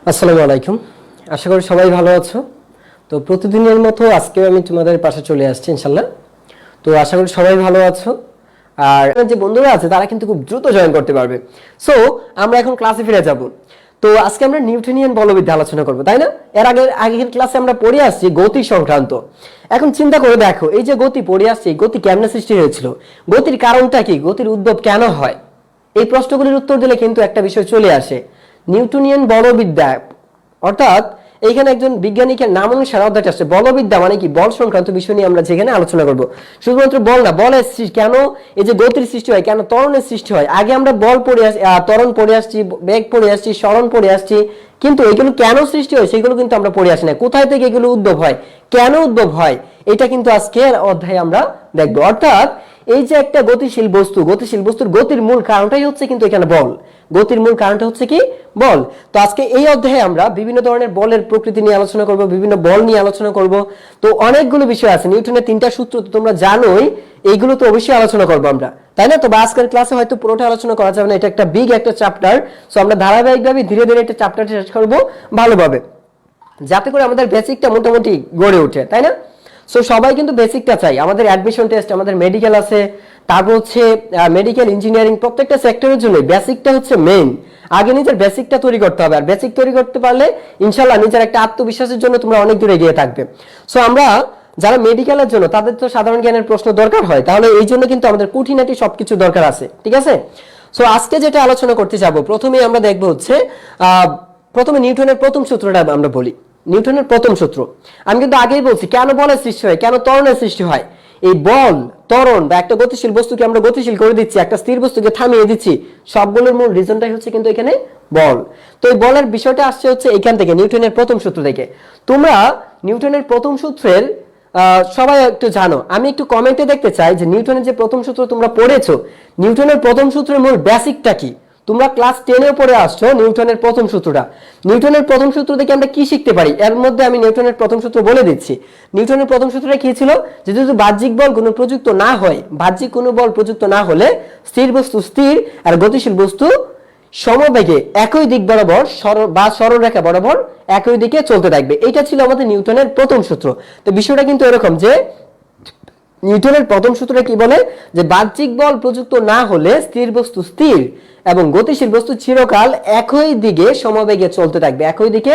আসসালামু আলাইকুম। আশা করি সবাই ভালো আছো। তো প্রতিদিনের মতো আজকেও আমি তোমাদের পাশে চলে আসছি ইনশাল্লাহ। তো আশা করি সবাই ভালো আছো। আর যে বন্ধুরা আছে তারা কিন্তু খুব দ্রুত জয়েন করতে পারবে। সো আমরা এখন ক্লাসে ফিরে যাব। তো আজকে আমরা নিউটনিয়ান বলবিদ্যা আলোচনা করব, তাই না? এর আগের ক্লাসে আমরা পড়ে আসছি গতি সংক্রান্ত। এখন চিন্তা করে দেখো, এই যে গতি পড়ে আসছি, গতি কেমনে সৃষ্টি হয়েছিল, গতির কারণটা কি, গতির উদ্ভব কেন হয়, এই প্রশ্নগুলির উত্তর দিলে কিন্তু একটা বিষয় চলে আসে, নিউটনিয়ান বলবিদ্যা। অর্থাৎ এইখানে একজন বিজ্ঞানীকে নাম অনুসারে অধ্যায়টা আসছে বলবিদ্যা, মানে কি বল সংক্রান্ত বিষয় নিয়ে আমরা যেখানে আলোচনা করব। শুধুমাত্র বল না, বলের কেন এই যে গতির সৃষ্টি হয়, কেন ত্বরণের সৃষ্টি হয়। আগে আমরা বল পড়ে আসছি, ত্বরণ পড়ে আসছি, বেগ পড়ে আসছি, সরণ পড়ে আসছি, কিন্তু এগুলো কেন সৃষ্টি হয় সেগুলো কিন্তু আমরা পড়ে আসি না। কোথায় থেকে এগুলো উদ্ভব হয়, কেন উদ্ভব হয়, এটা কিন্তু আজকের অধ্যায়ে আমরা দেখব। অর্থাৎ এই যে একটা গতিশীল বস্তুর গতির মূল কারণটাই হচ্ছে কিন্তু এখানে বল। গতির মূল কারণটা হচ্ছে কি বল। তো আজকে এই অধ্যায়ে আমরা বিভিন্ন ধরনের বলের প্রকৃতি নিয়ে আলোচনা করব, বিভিন্ন বল নিয়ে আলোচনা করব। তো অনেকগুলো বিষয় আছে, নিউটনের 3টা সূত্র তো তোমরা জানোই, এইগুলো তো অবশ্যই আলোচনা করব আমরা, তাই না? তো আজকের ক্লাসে হয়তো পুরোটা আলোচনা করা যাবে না, এটা একটা বিগ একটা চ্যাপ্টার। সো আমরা ধারাবাহিকভাবে ধীরে ধীরে একটা চ্যাপ্টারটা শেষ করব ভালোভাবে, যাতে করে আমাদের বেসিকটা মোটামুটি গড়ে ওঠে, তাই না? সো সবাই কিন্তু বেসিকটা চাই। আমাদের অ্যাডমিশন টেস্ট, আমাদের মেডিকেল আছে, তারপর হচ্ছে মেডিকেল ইঞ্জিনিয়ারিং, প্রত্যেকটা সেক্টরের জন্য বেসিকটা হচ্ছে মেইন। আগে নিজের বেসিকটা তৈরি করতে হবে, আর বেসিক তৈরি করতে পারলে ইনশাল্লাহ নিজের একটা আত্মবিশ্বাসের জন্য তোমরা অনেক দূরে এগিয়ে থাকবে। সো আমরা যারা মেডিকেলের জন্য, তাদের তো সাধারণ জ্ঞানের প্রশ্ন দরকার হয়, তাহলে এই জন্য কিন্তু আমাদের খুঁটিনাটি সবকিছু দরকার আছে, ঠিক আছে? সো আজকে যেটা আলোচনা করতে যাব, প্রথমেই আমরা দেখবো হচ্ছে প্রথমে নিউটনের প্রথম সূত্রটা আমরা বলি। নিউটনের প্রথম সূত্র আমি কিন্তু আগেই বলছি, কেন বলের সৃষ্টি হয়, কেন ত্বরণের সৃষ্টি হয়। এই বল, ত্বরণ বা একটা গতিশীল বস্তুকে আমরা গতিশীল করে দিচ্ছি, একটা স্থির বস্তুকে থামিয়ে দিচ্ছি, সবগুলোর মূল রিজনটাই হচ্ছে কিন্তু এখানে বল। তো এই বলের বিষয়টা আসছে হচ্ছে এখান থেকে, নিউটনের প্রথম সূত্র থেকে। তোমরা নিউটনের প্রথম সূত্রের সবাই একটু জানো, আমি একটু কমেন্টে দেখতে চাই যে নিউটনের যে প্রথম সূত্র তোমরা পড়েছো, নিউটনের প্রথম সূত্রের মূল বেসিকটা কি। তোমরা ক্লাস 10-এ পড়ে আসছো নিউটনের প্রথম সূত্রটা। নিউটনের প্রথম সূত্র থেকে আমরা কি শিখতে পারি, এর মধ্যে আমি নিউটনের প্রথম সূত্র বলে দিচ্ছি। নিউটনের প্রথম সূত্রটা কি ছিল, যে যদি বাহ্যিক বল কোনো প্রযুক্ত না হয়, বাহ্যিক কোনো বল প্রযুক্ত না হলে স্থির বস্তু স্থির আর গতিশীল বস্তু সমবেগে একই দিক বরাবর বা সরলরেখা বরাবর একই দিকে চলতে থাকবে। এটা ছিল আমাদের নিউটনের প্রথম সূত্র। তো বিষয়টা কিন্তু এরকম যে নিউটনের প্রথম সূত্রটা কি বলে, যে বাহ্যিক বল প্রযুক্ত না হলে স্থির বস্তু স্থির এবং গতিশীল বস্তু চিরকাল একই দিকে সমবেগে চলতে থাকবে, একই দিকে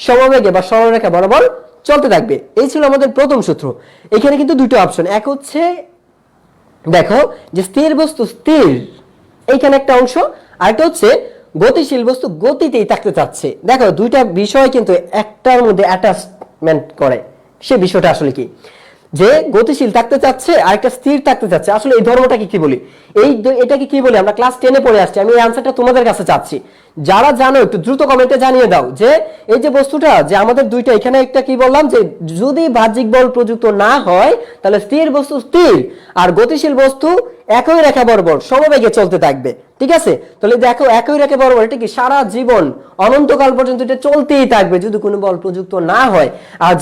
সমবেগে বা সরলরেখা বরাবর চলতে থাকবে। এই ছিল আমাদের প্রথম সূত্র। এখানে কিন্তু দুটো অপশন, এক হচ্ছে দেখো যে স্থির বস্তু স্থির, এইখানে একটা অংশ, আরেকটা হচ্ছে গতিশীল বস্তু গতিতেই থাকতে চাচ্ছে। দেখো দুইটা বিষয় কিন্তু একটার মধ্যে অ্যাটাচমেন্ট করে। সে বিষয়টা আসলে কি, যে গতিশীল থাকতে চাচ্ছে আর একটা স্থির থাকতে চাচ্ছে, আসলে এই ধর্মটাকে কি বলি, এটাকে কি বলি, আমরা ক্লাস 10-এ পড়ে আসছি। আমি এই আনসারটা তোমাদের কাছে চাচ্ছি, যারা জানো একটু দ্রুত কমেন্টে জানিয়ে দাও যে এই যে বস্তুটা, যে আমাদের দুইটা, এখানে একটা কি বললাম, যে যদি বাহ্যিক বল প্রযুক্ত না হয় তাহলে স্থির বস্তু স্থির আর গতিশীল বস্তু একই রেখা বরাবর সমবেগে চলতে থাকবে, ঠিক আছে? তাহলে দেখো একই রেখা বরাবর, এটা কি সারা জীবন অনন্তকাল পর্যন্ত এটা চলতেই থাকবে যদি কোনো বল প্রযুক্ত না হয়। আর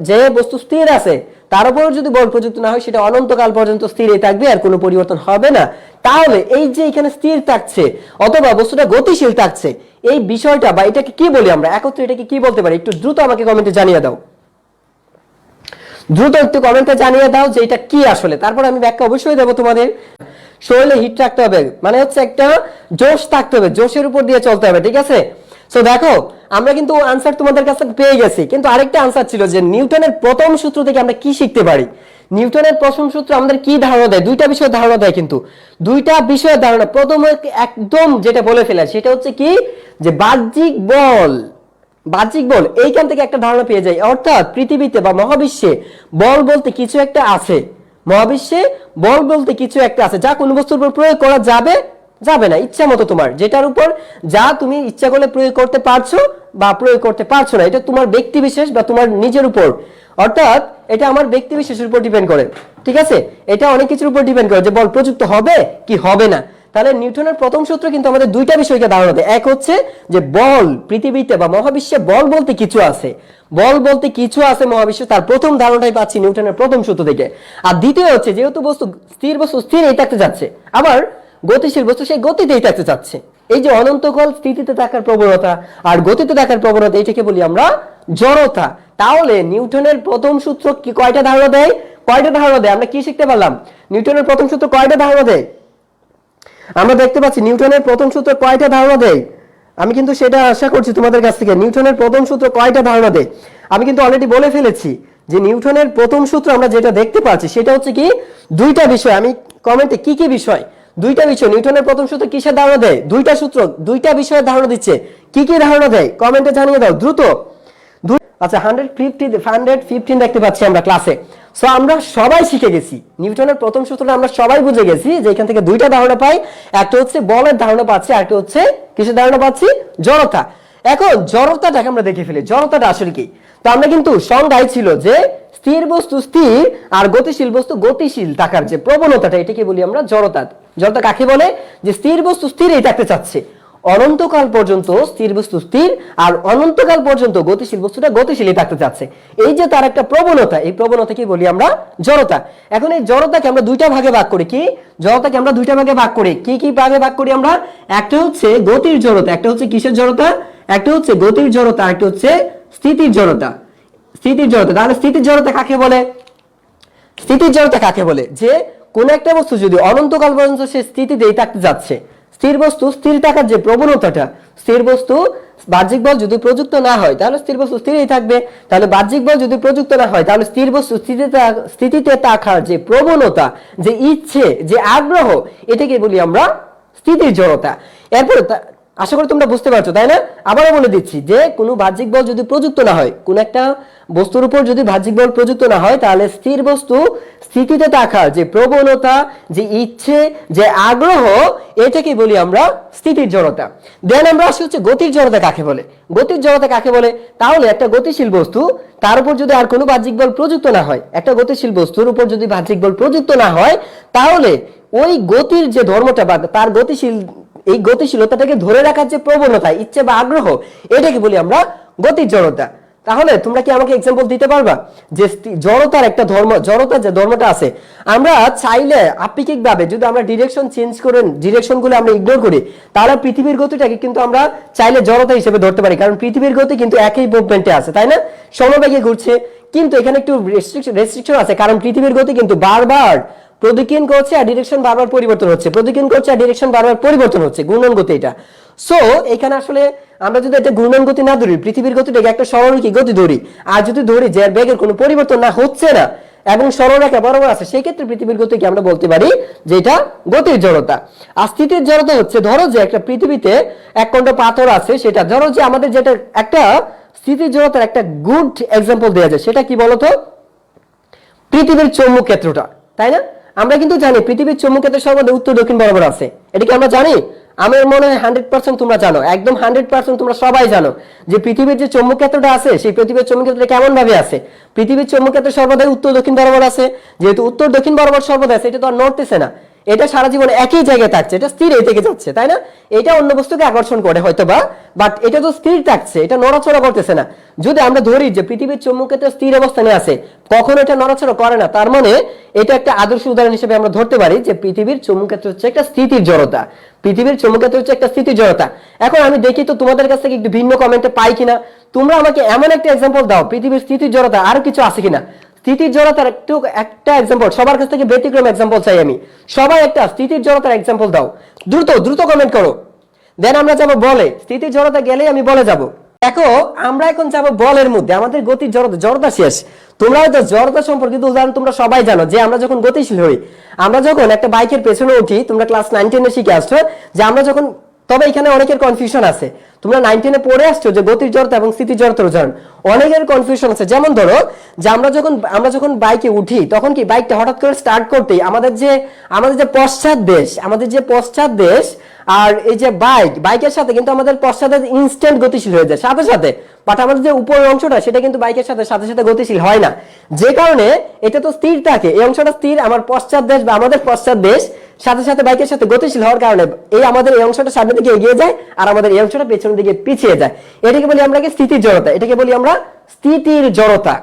যে বস্তু স্থির আছে তার উপর যদি বল প্রযুক্ত না হয়, সেটা অনন্তকাল পর্যন্ত স্থিরই থাকবে আর কোনো পরিবর্তন হবে না। তাহলে এই যে এখানে স্থির থাকছে অথবা বস্তুটা গতিশীল থাকছে, এই বিষয়টা বা এটাকে কি বলি আমরা একত্রে, এটাকে কি বলতে পারি, একটু দ্রুত আমাকে কমেন্টে জানিয়ে দাও। দ্রুত একটু কমেন্টে জানিয়ে দাও যে এটা কি আসলে, তারপর আমি ব্যাখ্যা অবশ্যই দেবো তোমাদের। শরীরে হিট রাখতে হবে, মানে হচ্ছে একটা জোশ থাকতে হবে, জোশের উপর দিয়ে চলতে হবে, ঠিক আছে? সো দেখো আমরা কিন্তু আনসার তোমাদের কাছে পেয়ে গেছি, কিন্তু আরেকটা আনসার ছিল যে নিউটনের প্রথম সূত্র থেকে আমরা কি শিখতে পারি। নিউটনের প্রথম সূত্র আমাদের কি ধারণা দেয়, দুইটা বিষয়ের ধারণা দেয়, কিন্তু দুইটা বিষয়ের ধারণা। প্রথমে একদম যেটা বলে ফেলা সেটা হচ্ছে কি, যে বাহ্যিক বল এইখান থেকে একটা ধারণা পেয়ে যায়। অর্থাৎ পৃথিবীতে বা মহাবিশ্বে বল বলতে কিছু একটা আছে, মহাবিশ্বে বল বলতে কিছু একটা আছে যা কোনো বস্তুর উপর প্রয়োগ করা যাবে না, ইচ্ছা মতো তোমার, যেটার উপর যা তুমি ইচ্ছা করলে প্রয়োগ করতে পারছো বা প্রয়োগ করতে পারছো না, এটা তোমার ব্যক্তি বিশেষ বা তোমার নিজের উপর। অর্থাৎ এটা আমার ব্যক্তি বিশেষের উপর ডিপেন্ড করে, ঠিক আছে? এটা অনেক কিছুর উপর ডিপেন্ড করে যে বল প্রযুক্ত হবে কি হবে না। তাহলে নিউটনের প্রথম সূত্র কিন্তু আমাদের দুইটা বিষয়কে ধারণা দেয়। এক হচ্ছে যে বল, পৃথিবীতে বা মহাবিশ্বে বল বলতে কিছু আছে, মহাবিশ্বে, তার প্রথম ধারণাটাই পাচ্ছি নিউটনের প্রথম সূত্র থেকে। আর দ্বিতীয় হচ্ছে যেহেতু বস্তু স্থির স্থিরই থাকতে যাচ্ছে, আবার গতিশীল বস্তু সেই গতিতেই থাকতে চাচ্ছে, এই যে অনন্তকাল স্থিতিতে থাকার প্রবণতা আর গতিতে থাকার প্রবণতা, এটাকে বলি আমরা জড়তা। তাহলে নিউটনের প্রথম সূত্র কি কয়টা ধারণা দেয়? কয়টা ধারণা দেয়? আমরা কি শিখতে পারলাম? নিউটনের প্রথম সূত্র কয়টা ধারণা দেয়? আমরা দেখতে পাচ্ছি নিউটনের প্রথম সূত্র কয়টা ধারণা দেয়। আমি কিন্তু সেটা আশা করছি তোমাদের কাছ থেকে। নিউটনের প্রথম সূত্র কয়টা ধারণা দেয়? আমি কিন্তু অলরেডি বলে ফেলেছি যে নিউটনের প্রথম সূত্র আমরা যেটা দেখতে পাচ্ছি সেটা হচ্ছে কি দুইটা বিষয়। আমি কমেন্টে কি কি বিষয়, দুইটা বিষয়। নিউটনের প্রথম সূত্র কিসের ধারণা দেয়? দুইটা সূত্র, দুইটা বিষয়ের ধারণা দিচ্ছে। কি কি ধারণা দেয় কমেন্টে জানিয়ে দাও দ্রুত। আচ্ছা 115 দেখতে পাচ্ছি আমরা ক্লাসে। সো আমরা সবাই শিখে গেছি নিউটনের প্রথম সূত্রটা, আমরা সবাই বুঝে গেছি যে এখান থেকে দুইটা ধারণা পাই। একটা হচ্ছে বলের ধারণা পাচ্ছি, আর একটা হচ্ছে কিসের ধারণা পাচ্ছি? জড়তা। এখন জড়তাটাকে আমরা দেখে ফেলি, জড়তাটা আসলে কি। তো আমরা কিন্তু সংজ্ঞায় ছিল যে স্থির বস্তু স্থির আর গতিশীল বস্তু গতিশীল থাকার যে প্রবণতাটা, এটাকে বলি আমরা জড়তা। জড়তা কাকে বলে? যে স্থির বস্তু স্থিরই থাকতে চাচ্ছে, অনন্তকাল পর্যন্ত স্থির বস্তু স্থির আর অনন্তকাল পর্যন্ত গতিশীল বস্তুটা গতিশীলই থাকতে চাচ্ছে। এই যে তার একটা প্রবণতা, এই প্রবণতাকে বলি আমরা জড়তা। এখন এই জড়তাকে আমরা দুইটা ভাগে ভাগ করি। কি জড়তাকে আমরা দুইটা ভাগে ভাগ করি? কি কি ভাগে ভাগ করি আমরা? একটা হচ্ছে গতির জড়তা, একটা হচ্ছে কিসের জড়তা? একটা হচ্ছে গতির জড়তা, একটা হচ্ছে স্থিতির জড়তা। স্থিতির জড়তা। তাহলে স্থিতির জড়তা কাকে বলে? স্থিতির জড়তা কাকে বলে? যে কোন একটা বস্তু যদি অনন্তকাল পর্যন্ত সে স্থিতিতেই থাকতে যাচ্ছে, স্থির বস্তু স্থির থাকার যে প্রবণতাটা, স্থির বস্তু বাহ্যিক বল যদি প্রযুক্ত না হয় তাহলে স্থির বস্তু স্থিরই থাকবে। তাহলে বাহ্যিক বল যদি প্রযুক্ত না হয় তাহলে স্থির বস্তু স্থিতিতে থাকার যে প্রবণতা, যে ইচ্ছে, যে আগ্রহ, এটাকে বলি আমরা স্থিতির জড়তা। এরপর আশা করি তোমরা বুঝতে পারছো, তাই না? আবারও বলে দিচ্ছি যে কোনো বাহ্যিক বল যদি প্রযুক্ত না হয়, কোন একটা বস্তুর উপর যদি বাহ্যিক বল প্রযুক্ত না হয় তাহলে স্থির বস্তু স্থিতিতে থাকার যে প্রবণতা, যে ইচ্ছে, যে আগ্রহ, এটাকে বলি আমরা স্থিতির জড়তা। দেন আমরা আসি হচ্ছে গতির জড়তা কাকে বলে। গতির জড়তা কাকে বলে? তাহলে একটা গতিশীল বস্তু, তার উপর যদি আর কোনো বাহ্যিক বল প্রযুক্ত না হয়, একটা গতিশীল বস্তুর উপর যদি বাহ্যিক বল প্রযুক্ত না হয় তাহলে ওই গতির যে ধর্মটা বা তার এই গতিশীলতাটাকে ধরে রাখার যে প্রবণতা, ইচ্ছে বা আগ্রহ, এটাকে বলি আমরা গতির জড়তা। তাহলে তোমরা কি আমাকে এক্সাম্পল দিতে পারবা যে জড়তার একটা ধর্ম, জড়তার যে ধর্মটা আছে, আমরা চাইলে আপেক্ষিকভাবে যদি আমরা ডিরেকশন চেঞ্জ করে ডিরেকশনগুলো আমরা ইগনোর করি তাহলে পৃথিবীর গতিটাকে কিন্তু আমরা চাইলে জড়তা হিসেবে ধরতে পারি, কারণ পৃথিবীর গতি কিন্তু একই মুভমেন্টে আছে, তাই না? সমবেগে ঘুরছে। কিন্তু এখানে একটু রেস্ট্রিকশন আছে, কারণ পৃথিবীর গতি কিন্তু বারবার প্রদক্ষিণ করছে আর ডিরেকশন বারবার পরিবর্তন হচ্ছে, প্রদক্ষিণ করছে আর ডিরেকশন বারবার পরিবর্তন হচ্ছে, ঘূর্ণন গতি এটা। সো এখানে আসলে আমরা যদি এটা ঘূর্ণন গতি না ধরি, পৃথিবীর গতিটাকে একটা সরলরৈখিক গতি ধরি, আর যদি ধরি যে বেগের কোনো পরিবর্তন না হচ্ছে না এবং সরলরেখা বরাবর আছে, সেই ক্ষেত্রে পৃথিবীর গতিকে আমরা বলতে পারি যে এটা গতির জড়তা। আর স্থিতির জড়তা হচ্ছে, ধরো যে একটা পৃথিবীতে এক খণ্ড পাথর আছে, সেটা ধরো যে আমাদের যেটা একটা স্থিতির জড়তার একটা গুড এক্সাম্পল দেওয়া যায়, সেটা কি বলতো? পৃথিবীর চৌম্বক ক্ষেত্রটা, তাই না? আমরা কিন্তু জানি পৃথিবীর চৌম্বক ক্ষেত্র সর্বদা উত্তর দক্ষিণ বরাবর আছে, এটা কি আমরা জানি? আমার মনে হয় 100% তোমরা জানো, একদম 100% তোমরা সবাই জানো যে পৃথিবীর যে চৌম্বক ক্ষেত্রটা আছে, সেই পৃথিবীর চৌম্বক ক্ষেত্রটা কেমন ভাবে আছে? পৃথিবীর চৌম্বক ক্ষেত্র সর্বদাই উত্তর দক্ষিণ বরাবর আছে। যেহেতু উত্তর দক্ষিণ বরাবর সর্বদা আছে, এটা তো আর নড়তেছে না, এটা সারা জীবন একই জায়গায় থাকছে, এটা স্থির এই থেকে যাচ্ছে, তাই না? এটা অন্য বস্তুকে আকর্ষণ করে হয়তোবা, বাট এটা তো স্থির থাকছে, এটা নড়াচড়া করতেছে না। যদি আমরা ধরি যে পৃথিবীর চৌম্বক ক্ষেত্র স্থির অবস্থানে আছে, কখনো এটা নড়াচড়া করে না, তার মানে এটা একটা আদর্শ উদাহরণ হিসেবে আমরা ধরতে পারি যে পৃথিবীর চৌম্বক ক্ষেত্র হচ্ছে একটা স্থিতির জড়তা। পৃথিবীর চৌম্বক ক্ষেত্র হচ্ছে একটা স্থিতির জড়তা। এখন আমি দেখি তো তোমাদের কাছ থেকে একটু ভিন্ন কমেন্টে পাই কিনা। তোমরা আমাকে এমন একটা এক্সাম্পল দাও পৃথিবীর স্থিতির জড়তা আর কিছু আছে কিনা। স্থিতির জড়তার একটা এক্সাম্পল, সবার কাছ থেকে ব্যতিক্রম এক্সাম্পল চাই আমি। সবাই একটা স্থিতির জড়তার এক্সাম্পল দাও, দ্রুত দ্রুত কমেন্ট করো। দেন আমরা যাবো বলে, স্থিতির জড়তা গেলেই আমি বলে যাব। দেখো আমরা এখন যাবো বলের মধ্যে, আমাদের গতির জড়তা, জড়তা শেষ। তোমরা হয়তো জড়তা সম্পর্কিত উদাহরণ তোমরা সবাই জানো যে আমরা যখন গতিশীল হই, আমরা যখন একটা বাইকের পেছনে উঠি, তোমরা ক্লাস 9-10 শিখে আসছো যে আমরা যখন, তবে এখানে অনেকের কনফিউশন আছে, তোমরা 9-10 পড়ে আসছো যে গতির জড়তা এবং স্থিতির জড়তার উদাহরণ, অনেকের কনফিউশন আছে। যেমন ধরো যে আমরা যখন বাইকে উঠি তখন কি বাইকটা হঠাৎ করে স্টার্ট করতেই আমাদের যে পশ্চাৎ দেশ আর এই যে বাইকের সাথে কিন্তু আমাদের পশ্চাতে ইনস্ট্যান্ট গতিশীল হয়ে যায় সাথে সাথে, বাট আমাদের যে উপরের অংশটা সেটা কিন্তু বাইকের সাথে সাথে গতিশীল হয় না, যে কারণে এটা তো স্থির থাকে, এই অংশটা স্থির, আমার পশ্চাৎ দেশ বা আমাদের পশ্চাৎ দেশ সাথে সাথে বাইকের সাথে গতিশীল হওয়ার কারণে আমাদের এই অংশটা সামনের দিকে এগিয়ে যায় আর আমাদের এই অংশটা পেছনের দিকে পিছিয়ে যায়। এটাকে বলি আমরা স্থিতির জড়তা, এটাকে বলি আমরা স্থিতির জড়তা।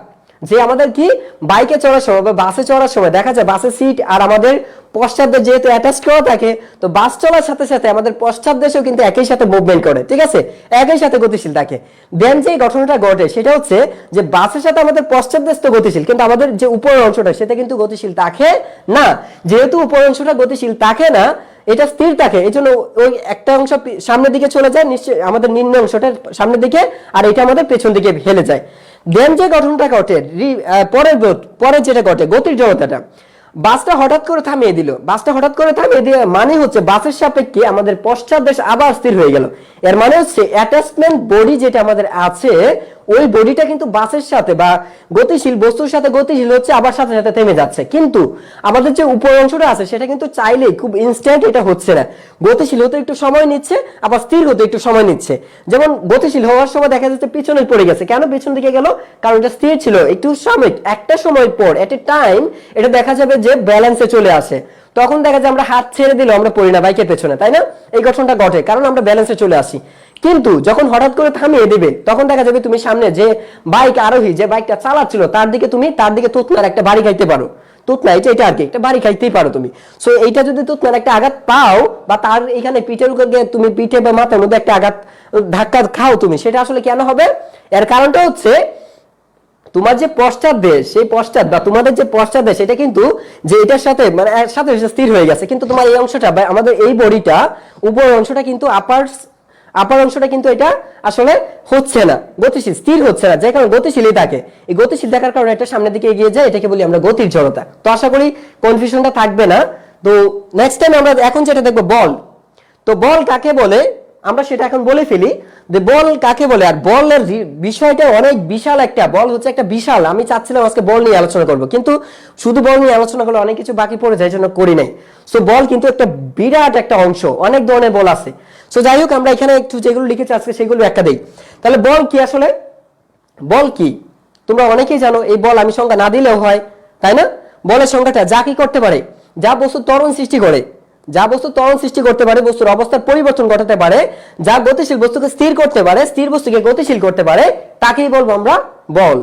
যে আমাদের কি বাইকে চড়ার সময় বা বাসে চড়ার সময় দেখা যায় বাসের সিট আর আমাদের পশ্চাৎদেশ যেহেতু অ্যাটাচ করা থাকে, তো বাস চলার সাথে সাথে আমাদের পশ্চাৎদেশও কিন্তু একই সাথে মুভমেন্ট করে, ঠিক আছে, একই সাথে গতিশীল থাকে। দেন যে ঘটনাটা ঘটে সেটা হচ্ছে যে বাসের সাথে আমাদের পশ্চাৎদেশ তো গতিশীল, কিন্তু আমাদের যে উপরের অংশটা সেটা কিন্তু গতিশীল থাকে না। যেহেতু উপরের অংশটা গতিশীল থাকে না, এটা স্থির থাকে, এই জন্য ওই একটা অংশ সামনের দিকে চলে যায়, নিশ্চয় আমাদের নিম্ন অংশটা সামনের দিকে, আর এটা আমাদের পেছন দিকে হেলে যায়। দেন যে ঘটনাটা ঘটে পরে যেটা ঘটে গতির জড়তাটা, বাসটা হঠাৎ করে থামিয়ে দিল, বাসটা হঠাৎ করে থামিয়ে দিয়ে মানে হচ্ছে বাসের সাপেক্ষে আমাদের পশ্চাৎদেশ আবার স্থির হয়ে গেল। এর মানে হচ্ছে অ্যাটাচমেন্ট বডি যেটা আমাদের আছে ওই বডিটা কিন্তু বাসের সাথে বা গতিশীল বস্তুর সাথে গতিশীল হচ্ছে, আবার সাথে সাথে থেমে যাচ্ছে। কিন্তু আমাদের যে উপর অংশটা আছে সেটা কিন্তু চাইলেই খুব ইনস্ট্যান্ট এটা হচ্ছে না, গতিশীল হতে একটু সময় নিচ্ছে, আবার স্থির হতে একটু সময় নিচ্ছে। যেমন গতিশীল হওয়ার সময় দেখা যাচ্ছে পিছনে পড়ে গেছে, কেন পিছন দিকে গেল? কারণ এটা স্থির ছিল, একটু সাময়িক একটা সময় পর এট এ টাইম এটা দেখা যাবে যে ব্যালেন্সে চলে আসে, তখন দেখা যায় আমরা হাত ছেড়ে দিলেও আমরা পড়ি না বাইকের পেছনে, তাই না? এই ঘটনাটা ঘটে কারণ আমরা ব্যালেন্সে চলে আসি। কিন্তু যখন হঠাৎ করে থামিয়ে দিবে তখন দেখা যাবে তুমি সামনে যে বাইক আরোহী যে বাইকটা চালাচ্ছিল তার দিকে তুতনার একটা বাড়ি খাইতে পারো, তুতনা এটা আর কি একটা বাড়ি খাইতেই পারো তুমি। সো এইটা যদি তুতনার একটা আঘাত পাও বা তার এখানে পিঠের উপর গিয়ে তুমি পিঠে বা মাথার মধ্যে একটা আঘাত ধাক্কা খাও তুমি, সেটা আসলে কেন হবে? এর কারণটা হচ্ছে তোমার যে পশ্চাৎ দেশ, সেই পশ্চাৎ বা তোমাদের যে পশ্চাৎ দেশ এটা কিন্তু যে এটার সাথে মানে সাথে স্থির হয়ে গেছে, কিন্তু তোমার এই অংশটা বা আমাদের এই বডিটা উপর অংশটা কিন্তু আপার অংশটা কিন্তু এটা আসলে হচ্ছে না, গতিশীল স্থির হচ্ছে না, যে কারণে গতিশীলই থাকে। এই গতিশীল থাকার কারণে এটা সামনের দিকে এগিয়ে যায়, এটাকে বলি আমরা গতির জড়তা। তো আশা করি কনফিউশনটা থাকবে না। তো নেক্সট টাইম আমরা এখন যেটা দেখবো বল। তো বল কাকে বলে আমরা সেটা এখন বলে ফেলি যে বল কাকে বলে। আর বলের বিষয়টা অনেক বিশাল, একটা বল হচ্ছে একটা বিশাল, আমি চাচ্ছিলাম আজকে বল নিয়ে আলোচনা করব, কিন্তু শুধু বল নিয়ে আলোচনা করলে অনেক কিছু বাকি পড়ে যায়, এই জন্য করি নাই। সো বল কিন্তু একটা বিরাট একটা অংশ, অনেক ধরনের বল আছে। সো যাই হোক আমরা এখানে একটু যেগুলো লিখেছি আজকে সেগুলো একটা দেই। তাহলে বল কি আসলে? বল কি তোমরা অনেকেই জানো, এই বল আমি সংজ্ঞা না দিলেও হয়, তাই না? বলের সংজ্ঞাটা যা কি করতে পারে, যা বস্তু ত্বরণ সৃষ্টি করে, যা বস্তু ত্বরণ সৃষ্টি করতে পারে, বস্তুর অবস্থার পরিবর্তন ঘটাতে পারে, যা গতিশীল বস্তুকে স্থির করতে পারে, স্থির বস্তুকে গতিশীল করতে পারে, তাকেই বলবো আমরা বল।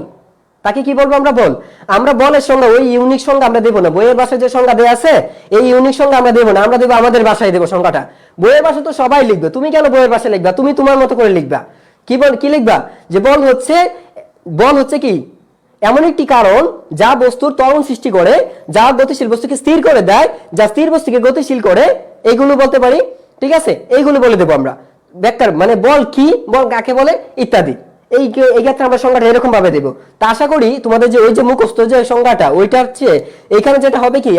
তাকে কি বলবো আমরা? বল। আমরা বলের সংজ্ঞা ওই ইউনিক সংজ্ঞা আমরা দেবো না, বইয়ের ভাষায় যে সংজ্ঞা দেওয়া আছে এই ইউনিক সংজ্ঞা আমরা দেবো না, আমরা দেবো আমাদের ভাষায় দেবো সংজ্ঞাটা। বইয়ের ভাষা তো সবাই লিখবে, তুমি কেন বইয়ের ভাষায় লিখবা? তুমি তোমার মতো করে লিখবা। কি লিখবা? যে বল হচ্ছে কি এমন একটি কারণ যা বস্তুর ত্বরণ সৃষ্টি করে, যা গতিশীল বস্তুকে স্থির করে দেয়, যা স্থির বস্তুকে গতিশীল করে, এইগুলো বলতে পারি, ঠিক আছে? এইগুলো বলে দেবো আমরা। ব্যাখ্যার মানে বল কি, বল কাকে বলে ইত্যাদি, এই ক্ষেত্রে আমরা সংজ্ঞাটা এরকম ভাবে দেবো। তা আশা করি তোমাদের যে ওই যে মুখস্থ যে সংজ্ঞাটা ওইটার চেয়ে এখানে যেটা হবে কি